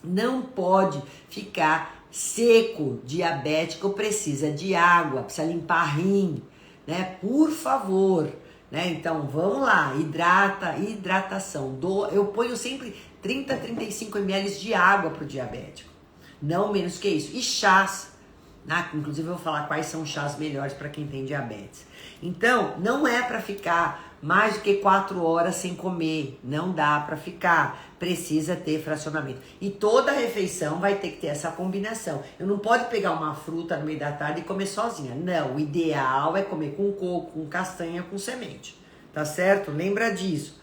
Não pode ficar seco, diabético, precisa de água, precisa limpar rim, né? Por favor, né? Então, vamos lá, hidratação. Eu ponho sempre 30 a 35 ml de água pro diabético, não menos que isso. E chás, né? Inclusive eu vou falar quais são os chás melhores para quem tem diabetes. Então, não é para ficar mais do que 4 horas sem comer, não dá para ficar, precisa ter fracionamento. E toda refeição vai ter que ter essa combinação. Eu não posso pegar uma fruta no meio da tarde e comer sozinha. Não, o ideal é comer com coco, com castanha, com semente. Tá certo? Lembra disso.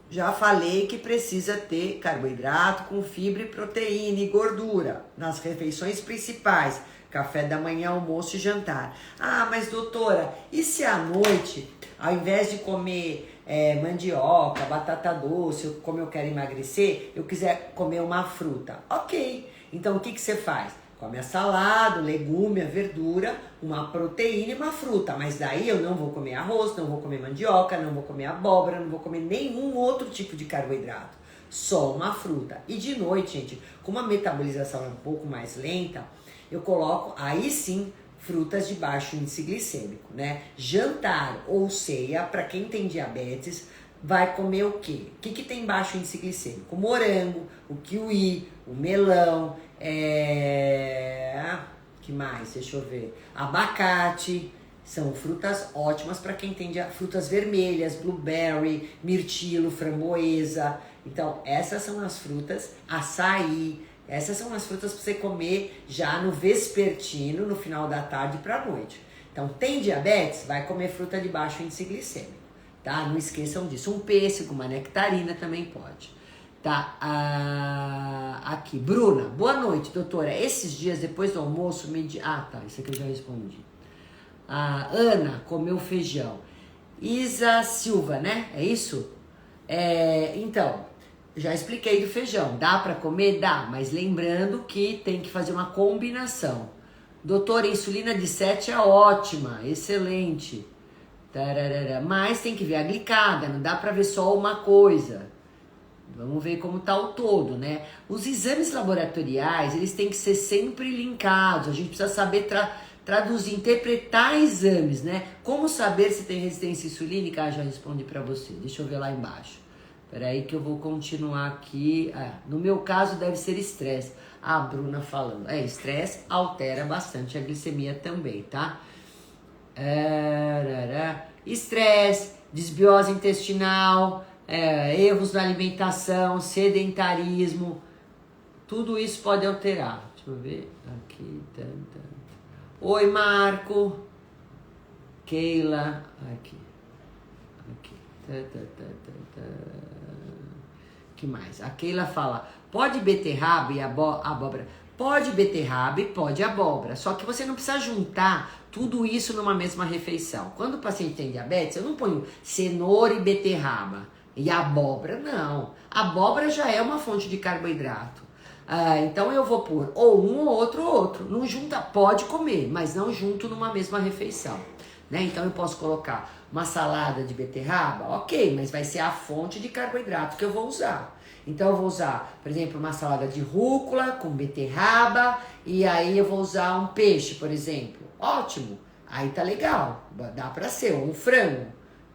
Já falei que precisa ter carboidrato com fibra e proteína e gordura nas refeições principais. Café da manhã, almoço e jantar. Ah, mas doutora, e se à noite, ao invés de comer mandioca, batata doce, como eu quero emagrecer, eu quiser comer uma fruta? Ok, então o que você faz? Come a salada, o legume, a verdura, uma proteína e uma fruta. Mas daí eu não vou comer arroz, não vou comer mandioca, não vou comer abóbora, não vou comer nenhum outro tipo de carboidrato. Só uma fruta. E de noite, gente, como a metabolização é um pouco mais lenta, eu coloco, aí sim, frutas de baixo índice glicêmico, né? Jantar ou ceia, para quem tem diabetes, vai comer o quê? O que tem baixo índice glicêmico? O morango, o kiwi, o melão, que mais? Deixa eu ver. Abacate, São frutas ótimas para quem tem frutas vermelhas, blueberry, mirtilo, framboesa. Então, essas são as frutas, açaí. Essas são as frutas para você comer já no vespertino, no final da tarde para a noite. Então, tem diabetes? Vai comer fruta de baixo índice glicêmico, tá? Não esqueçam disso. Um pêssego, uma nectarina também pode, tá? Aqui, Bruna, boa noite, doutora. Esses dias depois do almoço, Ah, tá, isso aqui eu já respondi. Ana comeu feijão. Isa Silva, né? É isso? Então, já expliquei do feijão. Dá para comer? Dá, mas lembrando que tem que fazer uma combinação. Doutora, insulina de 7 é ótima, excelente. Tararara. Mas tem que ver a glicada, não dá para ver só uma coisa. Vamos ver como tá o todo, né? Os exames laboratoriais, eles têm que ser sempre linkados. A gente precisa saber traduzir, interpretar exames, né? Como saber se tem resistência insulínica? Já respondi para você. Deixa eu ver lá embaixo. Peraí que eu vou continuar aqui. No meu caso deve ser estresse. A Bruna falando. Estresse altera bastante a glicemia também, tá? Estresse, desbiose intestinal, erros na alimentação, sedentarismo. Tudo isso pode alterar. Deixa eu ver. Aqui, Oi, Marco. Keila. Aqui. Que mais? A Keila fala, pode beterraba e abóbora? Pode beterraba e pode abóbora, só que você não precisa juntar tudo isso numa mesma refeição. Quando o paciente tem diabetes, eu não ponho cenoura e beterraba e abóbora, não. Abóbora já é uma fonte de carboidrato. Então eu vou pôr ou um ou outro. Não junta, pode comer, mas não junto numa mesma refeição, né? Então eu posso colocar uma salada de beterraba, ok, mas vai ser a fonte de carboidrato que eu vou usar. Então eu vou usar, por exemplo, uma salada de rúcula com beterraba e aí eu vou usar um peixe, por exemplo. Ótimo, aí tá legal, dá pra ser, ou um frango.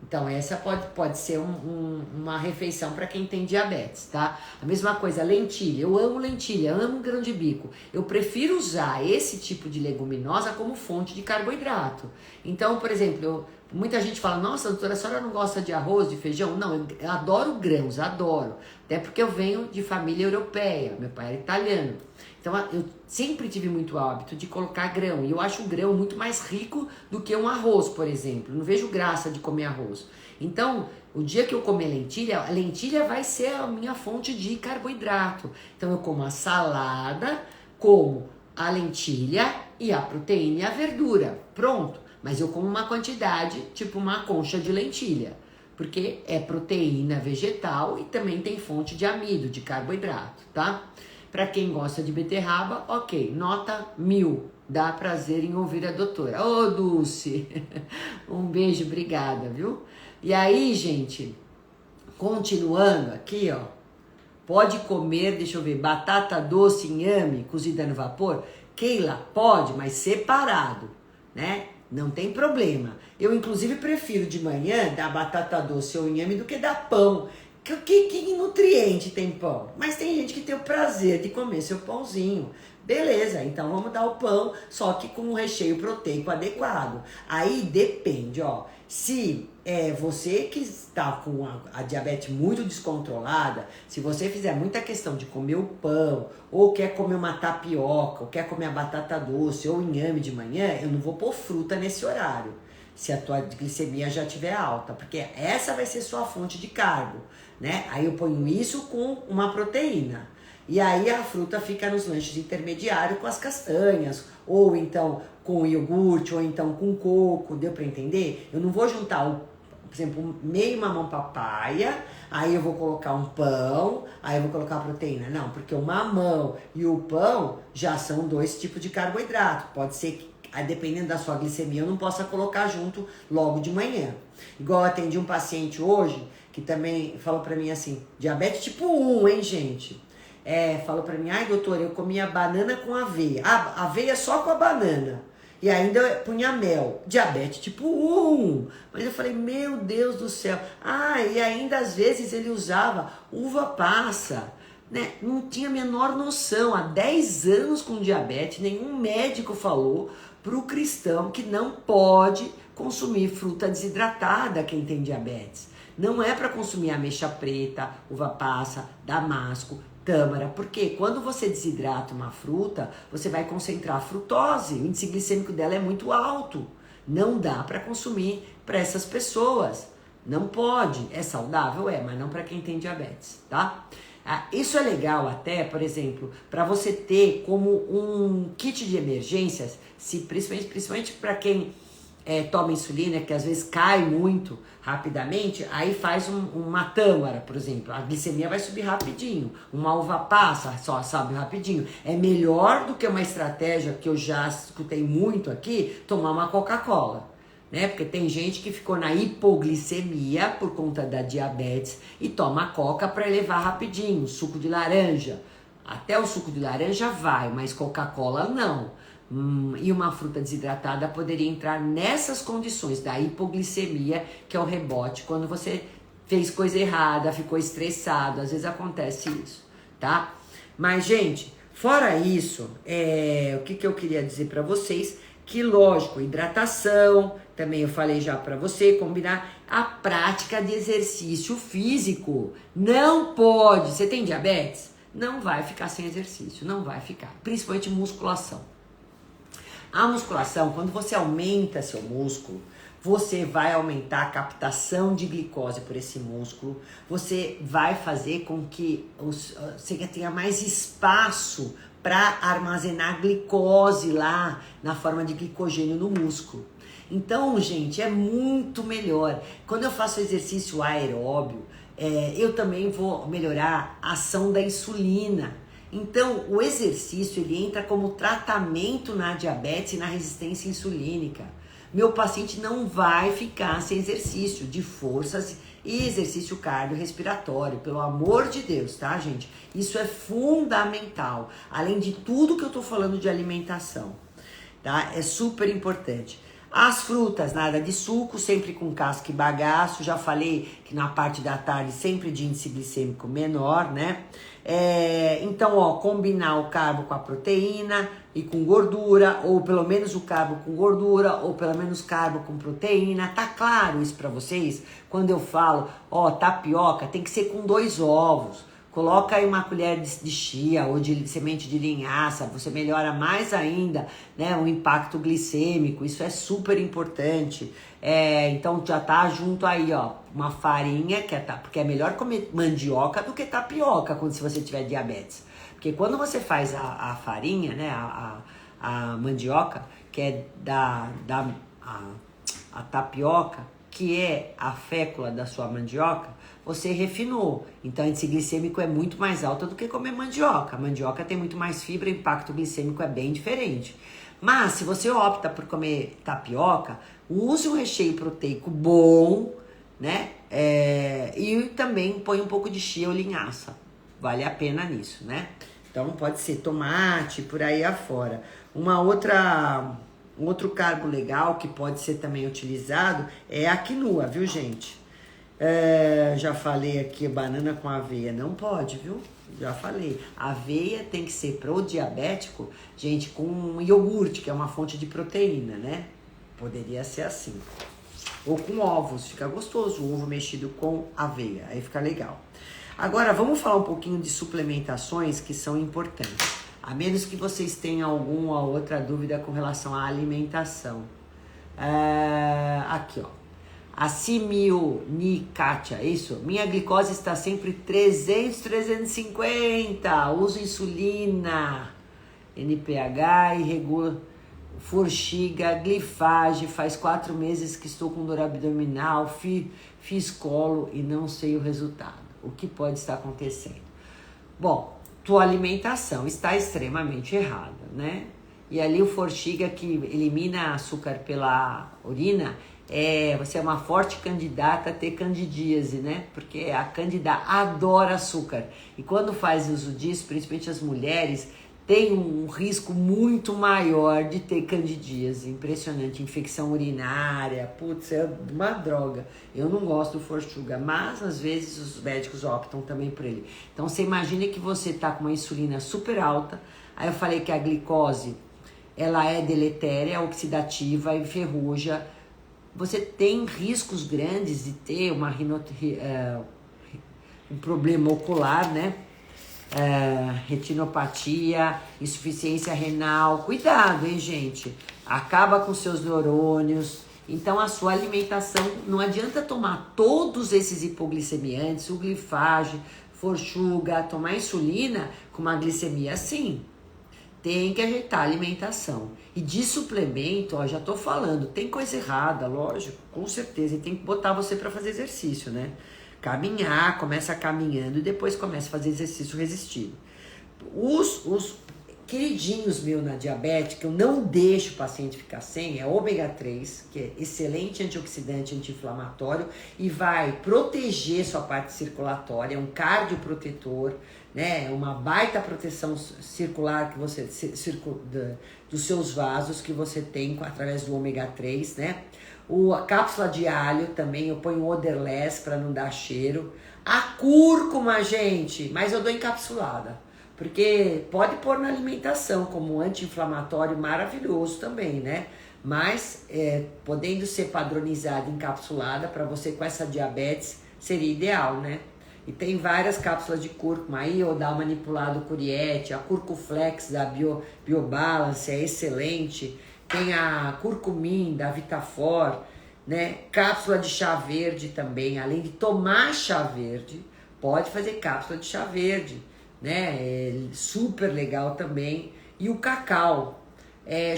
Então essa pode ser uma refeição para quem tem diabetes, tá? A mesma coisa, lentilha. Eu amo lentilha, amo grão de bico. Eu prefiro usar esse tipo de leguminosa como fonte de carboidrato. Então, por exemplo, muita gente fala, nossa, doutora, a senhora não gosta de arroz, de feijão? Não, eu adoro grãos, adoro. Até porque eu venho de família europeia, meu pai era italiano. Então eu sempre tive muito hábito de colocar grão. E eu acho o grão muito mais rico do que um arroz, por exemplo. Não vejo graça de comer arroz. Então, o dia que eu comer lentilha, a lentilha vai ser a minha fonte de carboidrato. Então eu como a salada, como a lentilha e a proteína e a verdura. Pronto. Mas eu como uma quantidade, tipo uma concha de lentilha. Porque é proteína vegetal e também tem fonte de amido, de carboidrato, tá? Para quem gosta de beterraba, ok, nota 1000. Dá prazer em ouvir a doutora. Ô, Dulce, um beijo, obrigada, viu? E aí, gente, continuando aqui, ó, pode comer, deixa eu ver, batata doce, inhame, cozida no vapor? Keila, pode, mas separado, né? Não tem problema. Eu, inclusive, prefiro de manhã dar batata doce ou inhame do que dar pão. Que nutriente tem pão? Mas tem gente que tem o prazer de comer seu pãozinho. Beleza, então vamos dar o pão, só que com um recheio proteico adequado. Aí depende, ó. Se você que está com a diabetes muito descontrolada, se você fizer muita questão de comer o pão, ou quer comer uma tapioca, ou quer comer a batata doce, ou inhame de manhã, eu não vou pôr fruta nesse horário. Se a tua glicemia já estiver alta, porque essa vai ser sua fonte de carbo, né? Aí eu ponho isso com uma proteína. E aí a fruta fica nos lanches intermediários com as castanhas, ou então com iogurte, ou então com coco, deu para entender? Eu não vou juntar, por exemplo, meio mamão papaya, aí eu vou colocar um pão, aí eu vou colocar a proteína. Não, porque o mamão e o pão já são 2 tipos de carboidrato. Pode ser que, dependendo da sua glicemia, eu não possa colocar junto logo de manhã. Igual eu atendi um paciente hoje, que também falou pra mim assim, diabetes tipo 1, hein, gente? Falou pra mim, ai, doutora, eu comia banana com aveia. Aveia só com a banana. E ainda punha mel. Diabetes tipo 1. Mas eu falei, meu Deus do céu. E ainda às vezes ele usava uva passa. Né? Não tinha a menor noção. Há 10 anos com diabetes, nenhum médico falou pro cristão que não pode consumir fruta desidratada quem tem diabetes. Não é para consumir ameixa preta, uva passa, damasco, tâmara, porque quando você desidrata uma fruta, você vai concentrar frutose, o índice glicêmico dela é muito alto. Não dá para consumir para essas pessoas. Não pode. É saudável? É, mas não para quem tem diabetes, tá? Isso é legal até, por exemplo, para você ter como um kit de emergências, principalmente para quem toma insulina, que às vezes cai muito rapidamente, aí faz uma tâmara, por exemplo, a glicemia vai subir rapidinho, uma uva passa, só sobe rapidinho. É melhor do que uma estratégia que eu já escutei muito aqui, tomar uma Coca-Cola. Né? Porque tem gente que ficou na hipoglicemia por conta da diabetes e toma coca para elevar rapidinho, suco de laranja. Até o suco de laranja vai, mas Coca-Cola não. E uma fruta desidratada poderia entrar nessas condições da hipoglicemia, que é o rebote, quando você fez coisa errada, ficou estressado, às vezes acontece isso, tá? Mas, gente, fora isso, o que eu queria dizer para vocês, que lógico, hidratação, também eu falei já para você, combinar a prática de exercício físico. Não pode, você tem diabetes? Não vai ficar sem exercício, não vai ficar, principalmente musculação. A musculação, quando você aumenta seu músculo, você vai aumentar a captação de glicose por esse músculo, você vai fazer com que você tenha mais espaço para armazenar glicose lá na forma de glicogênio no músculo. Então, gente, é muito melhor. Quando eu faço exercício aeróbio, eu também vou melhorar a ação da insulina. Então, o exercício ele entra como tratamento na diabetes e na resistência insulínica. Meu paciente não vai ficar sem exercício de forças e exercício cardiorrespiratório, pelo amor de Deus, tá, gente? Isso é fundamental, além de tudo que eu tô falando de alimentação, tá? É super importante. As frutas, nada de suco, sempre com casca e bagaço. Já falei que na parte da tarde sempre de índice glicêmico menor, né? Então, combinar o carbo com a proteína e com gordura, ou pelo menos o carbo com gordura, ou pelo menos carbo com proteína. Tá claro isso pra vocês? Quando eu falo, tapioca tem que ser com 2 ovos. Coloca aí uma colher de chia ou de semente de linhaça, você melhora mais ainda, né, o impacto glicêmico, isso é super importante. Então já tá junto aí, uma farinha, porque é melhor comer mandioca do que tapioca se você tiver diabetes. Porque quando você faz a farinha, né, a mandioca, que é a tapioca, que é a fécula da sua mandioca, você refinou. Então, o índice glicêmico é muito mais alto do que comer mandioca. A mandioca tem muito mais fibra, o impacto glicêmico é bem diferente. Mas, se você opta por comer tapioca, use um recheio proteico bom, né? E também põe um pouco de chia ou linhaça. Vale a pena nisso, né? Então, pode ser tomate, por aí afora. Um outro carbo legal que pode ser também utilizado é a quinoa, viu, gente? Já falei aqui, banana com aveia, não pode, viu? Já falei. Aveia tem que ser pro diabético, gente, com iogurte, que é uma fonte de proteína, né? Poderia ser assim. Ou com ovos, fica gostoso, o ovo mexido com aveia, aí fica legal. Agora, vamos falar um pouquinho de suplementações que são importantes. A menos que vocês tenham alguma outra dúvida com relação à alimentação. Aqui, a Similnicatia, isso? Minha glicose está sempre 300, 350. Uso insulina, NPH e regula forxiga, glifage. Faz 4 meses que estou com dor abdominal, fiz colo e não sei o resultado. O que pode estar acontecendo? Bom, tua alimentação está extremamente errada, né? E ali o forxiga que elimina açúcar pela urina, você é uma forte candidata a ter candidíase, né? Porque a candida adora açúcar. E quando faz uso disso, principalmente as mulheres, tem um risco muito maior de ter candidíase. Impressionante, infecção urinária, putz, é uma droga. Eu não gosto do forxiga, mas às vezes os médicos optam também por ele. Então você imagina que você tá com uma insulina super alta, aí eu falei que a glicose, ela é deletéria, oxidativa, enferruja, você tem riscos grandes de ter um problema ocular, né? Retinopatia, insuficiência renal. Cuidado, hein, gente? Acaba com seus neurônios. Então, a sua alimentação, não adianta tomar todos esses hipoglicemiantes, o glifage, forchuga, tomar insulina com uma glicemia assim. Tem que ajeitar a alimentação. E de suplemento, ó, já tô falando, tem coisa errada, lógico, com certeza. E tem que botar você para fazer exercício, né? Caminhar, começa caminhando e depois começa a fazer exercício resistido. Os queridinhos meus na diabetes, que eu não deixo o paciente ficar sem, é ômega 3, que é excelente antioxidante, anti-inflamatório e vai proteger sua parte circulatória, é um cardioprotetor, né? Uma baita proteção circular que você dos seus vasos que você tem através do ômega 3, né? A cápsula de alho também, eu ponho odorless para não dar cheiro. A cúrcuma, gente, mas eu dou encapsulada, porque pode pôr na alimentação como anti-inflamatório maravilhoso também, né? Mas podendo ser padronizada, encapsulada, para você com essa diabetes seria ideal, né? E tem várias cápsulas de cúrcuma aí, ou dá manipulado curiete, a Curcuflex da Biobalance é excelente. Tem a curcumin da Vitafor, né? Cápsula de chá verde também, além de tomar chá verde, pode fazer cápsula de chá verde, né? É super legal também. E o cacau,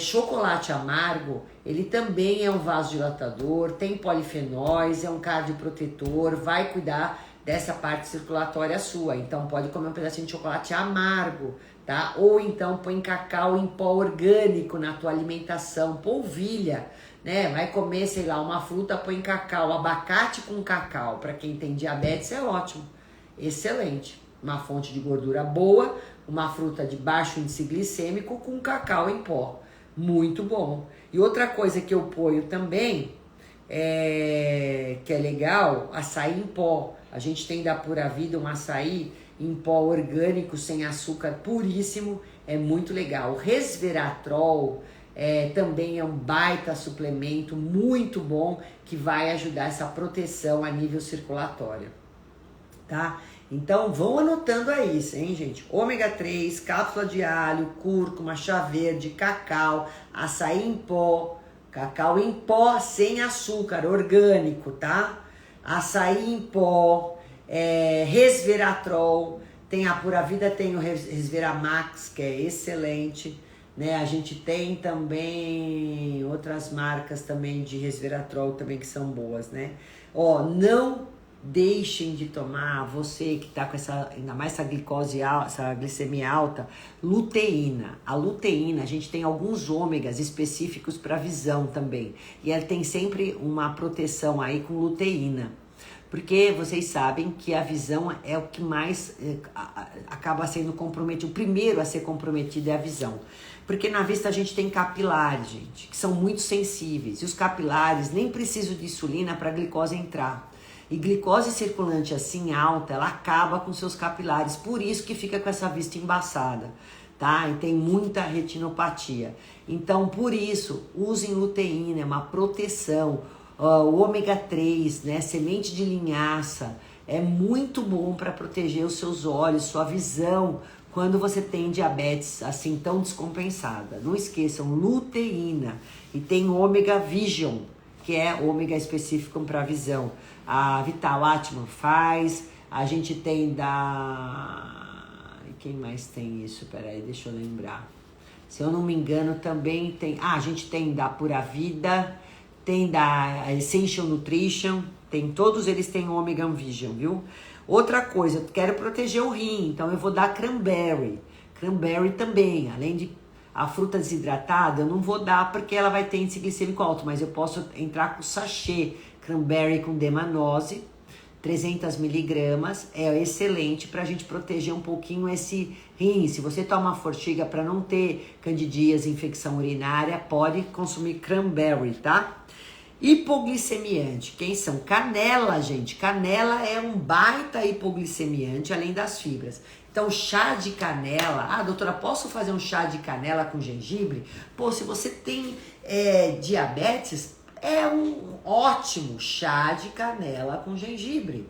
chocolate amargo, ele também é um vasodilatador, tem polifenóis, é um cardioprotetor, vai cuidar dessa parte circulatória sua. Então pode comer um pedacinho de chocolate amargo, tá? Ou então põe cacau em pó orgânico na tua alimentação, polvilha, né? Vai comer, sei lá, uma fruta, põe cacau, abacate com cacau. Para quem tem diabetes é ótimo, excelente. Uma fonte de gordura boa, uma fruta de baixo índice glicêmico com cacau em pó, muito bom. E outra coisa que eu ponho também, que é legal, açaí em pó. A gente tem da Pura Vida um açaí em pó orgânico, sem açúcar, puríssimo, é muito legal. O resveratrol também é um baita suplemento muito bom que vai ajudar essa proteção a nível circulatório, tá? Então vão anotando aí, hein, gente? Ômega 3, cápsula de alho, cúrcuma, chá verde, cacau, açaí em pó, cacau em pó sem açúcar, orgânico, tá? Açaí em pó, resveratrol, tem a Pura Vida, tem o Resveramax, que é excelente, né? A gente tem também outras marcas também de resveratrol também que são boas, né? Ó, não deixem de tomar, você que tá com essa, ainda mais essa glicose alta, essa glicemia alta, luteína. A luteína, a gente tem alguns ômegas específicos para visão também. E ela tem sempre uma proteção aí com luteína. Porque vocês sabem que a visão é o que mais acaba sendo comprometido. O primeiro a ser comprometido é a visão. Porque na vista a gente tem capilares, gente, que são muito sensíveis. E os capilares nem precisam de insulina para a glicose entrar. E glicose circulante assim alta, ela acaba com seus capilares. Por isso que fica com essa vista embaçada, tá? E tem muita retinopatia. Então, por isso, usem luteína, é uma proteção. O ômega 3, né? Semente de linhaça, é muito bom para proteger os seus olhos, sua visão, quando você tem diabetes assim tão descompensada. Não esqueçam, luteína. E tem ômega Vision, que é ômega específico para visão. A Vital Atman faz, a gente tem quem mais tem isso? Peraí, deixa eu lembrar. Se eu não me engano, também tem... a gente tem da Pura Vida, tem da Essential Nutrition, todos eles têm ômega Vision, viu? Outra coisa, eu quero proteger o rim, então eu vou dar cranberry. Cranberry também, além de a fruta desidratada, eu não vou dar porque ela vai ter índice glicêmico alto, mas eu posso entrar com sachê cranberry com demanose, 300 miligramas, é excelente para a gente proteger um pouquinho esse rim. Se você toma forxiga para não ter candidíase, infecção urinária, pode consumir cranberry, tá? Hipoglicemiante, quem são? Canela, gente. Canela é um baita hipoglicemiante, além das fibras. Então, chá de canela. Doutora, posso fazer um chá de canela com gengibre? Pô, se você tem diabetes, É um ótimo chá de canela com gengibre.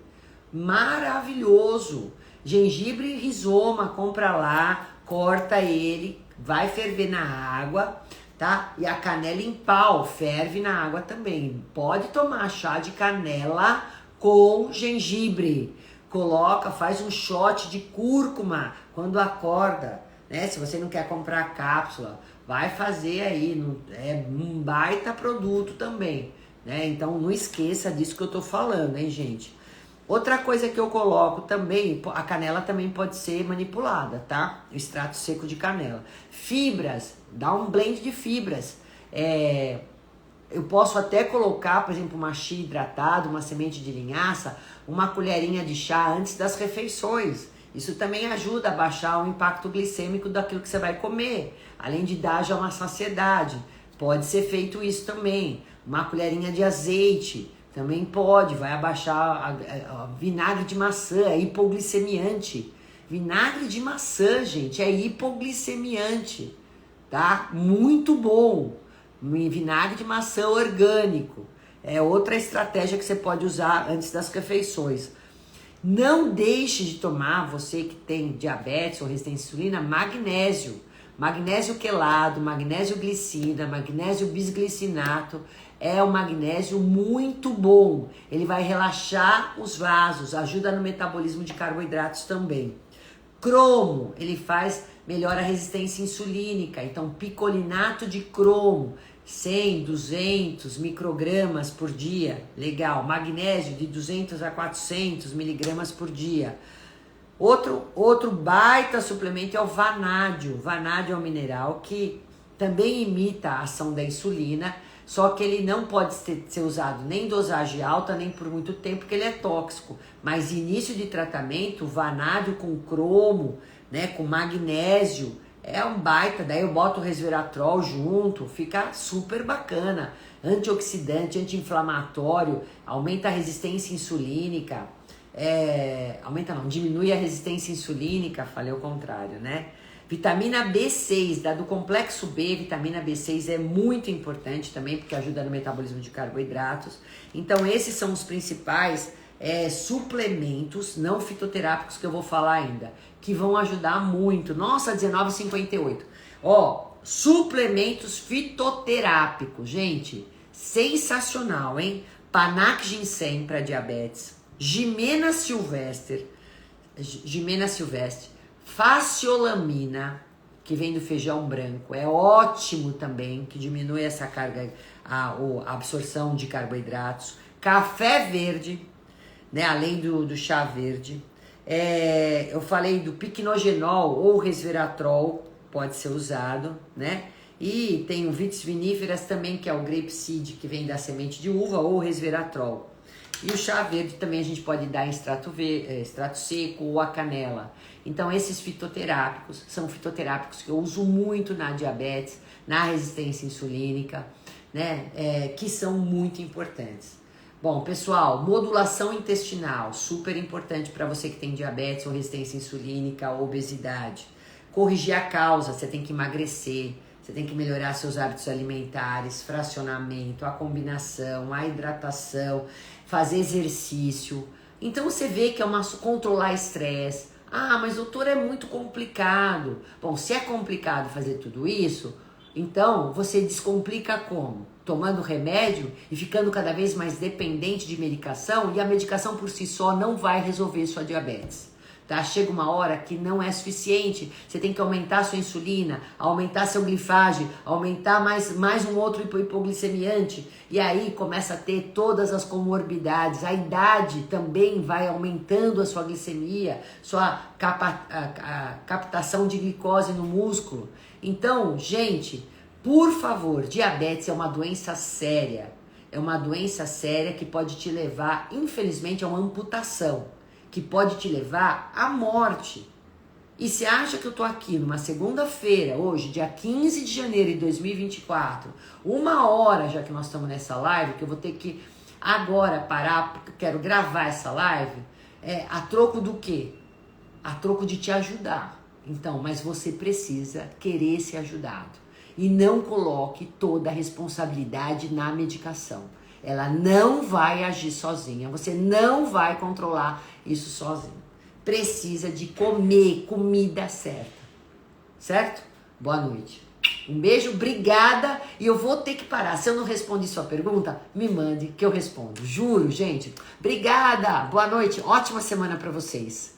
Maravilhoso. Gengibre e rizoma, compra lá, corta ele, vai ferver na água, tá? E a canela em pau, ferve na água também. Pode tomar chá de canela com gengibre. Coloca, faz um shot de cúrcuma quando acorda, né? Se você não quer comprar cápsula, vai fazer aí, é um baita produto também, né? Então não esqueça disso que eu tô falando, hein, gente? Outra coisa que eu coloco também, a canela também pode ser manipulada, tá? O extrato seco de canela. Fibras, dá um blend de fibras. Eu posso até colocar, por exemplo, uma chia hidratada, uma semente de linhaça, uma colherinha de chá antes das refeições. Isso também ajuda a baixar o impacto glicêmico daquilo que você vai comer, além de dar já uma saciedade. Pode ser feito isso também. Uma colherinha de azeite também pode, vai abaixar vinagre de maçã, é hipoglicemiante. Vinagre de maçã, gente, é hipoglicemiante, tá? Muito bom. Vinagre de maçã orgânico. É outra estratégia que você pode usar antes das refeições. Não deixe de tomar, você que tem diabetes ou resistência à insulina, magnésio. Magnésio quelado, magnésio glicina, magnésio bisglicinato. É um magnésio muito bom. Ele vai relaxar os vasos, ajuda no metabolismo de carboidratos também. Cromo, ele melhora a resistência insulínica. Então, picolinato de cromo, 100, 200 microgramas por dia. Legal. Magnésio, de 200 a 400 miligramas por dia. Outro baita suplemento é o vanádio. Vanádio é um mineral que também imita a ação da insulina, só que ele não pode ser usado nem em dosagem alta, nem por muito tempo, porque ele é tóxico. Mas início de tratamento, vanádio com cromo, né, com magnésio, é um baita. Daí eu boto o resveratrol junto, fica super bacana. Antioxidante, anti-inflamatório, aumenta a resistência insulínica. Diminui a resistência insulínica, falei o contrário, né? Vitamina B6, do complexo B, vitamina B6 é muito importante também, porque ajuda no metabolismo de carboidratos. Então esses são os principais suplementos não fitoterápicos que eu vou falar ainda, que vão ajudar muito. Nossa, R$19,58. Suplementos fitoterápicos, gente, sensacional, hein? Panac ginseng para diabetes, Gimena silvestre, faciolamina, que vem do feijão branco, é ótimo também, que diminui essa carga, a absorção de carboidratos. Café verde, né, além do chá verde. Eu falei do piquenogenol ou resveratrol, pode ser usado, né? E tem o vitis viníferas também, que é o grapeseed, que vem da semente de uva, ou resveratrol. E o chá verde também a gente pode dar em extrato seco ou a canela. Então esses fitoterápicos são fitoterápicos que eu uso muito na diabetes, na resistência insulínica, né? Que são muito importantes. Bom, pessoal, modulação intestinal, super importante para você que tem diabetes ou resistência insulínica ou obesidade. Corrigir a causa, você tem que emagrecer, você tem que melhorar seus hábitos alimentares, fracionamento, a combinação, a hidratação, fazer exercício. Então você vê que controlar estresse. Ah, mas doutor, é muito complicado. Bom, se é complicado fazer tudo isso, então você descomplica como? Tomando remédio e ficando cada vez mais dependente de medicação, e a medicação por si só não vai resolver sua diabetes. Tá? Chega uma hora que não é suficiente, você tem que aumentar sua insulina, aumentar seu glifage, aumentar mais um outro hipoglicemiante, e aí começa a ter todas as comorbidades. A idade também vai aumentando a sua glicemia, sua captação de glicose no músculo. Então, gente, por favor, diabetes é uma doença séria. É uma doença séria que pode te levar, infelizmente, a uma amputação, que pode te levar à morte. E você acha que eu tô aqui numa segunda-feira, hoje, dia 15 de janeiro de 2024, 1 hora já que nós estamos nessa live, que eu vou ter que agora parar, porque eu quero gravar essa live, a troco do quê? A troco de te ajudar. Então, mas você precisa querer ser ajudado. e não coloque toda a responsabilidade na medicação. Ela não vai agir sozinha, você não vai controlar isso sozinho. Precisa de comer comida certa, certo? Boa noite. Um beijo, obrigada, e eu vou ter que parar. Se eu não respondi sua pergunta, me mande que eu respondo. Juro, gente. Obrigada, boa noite, ótima semana para vocês.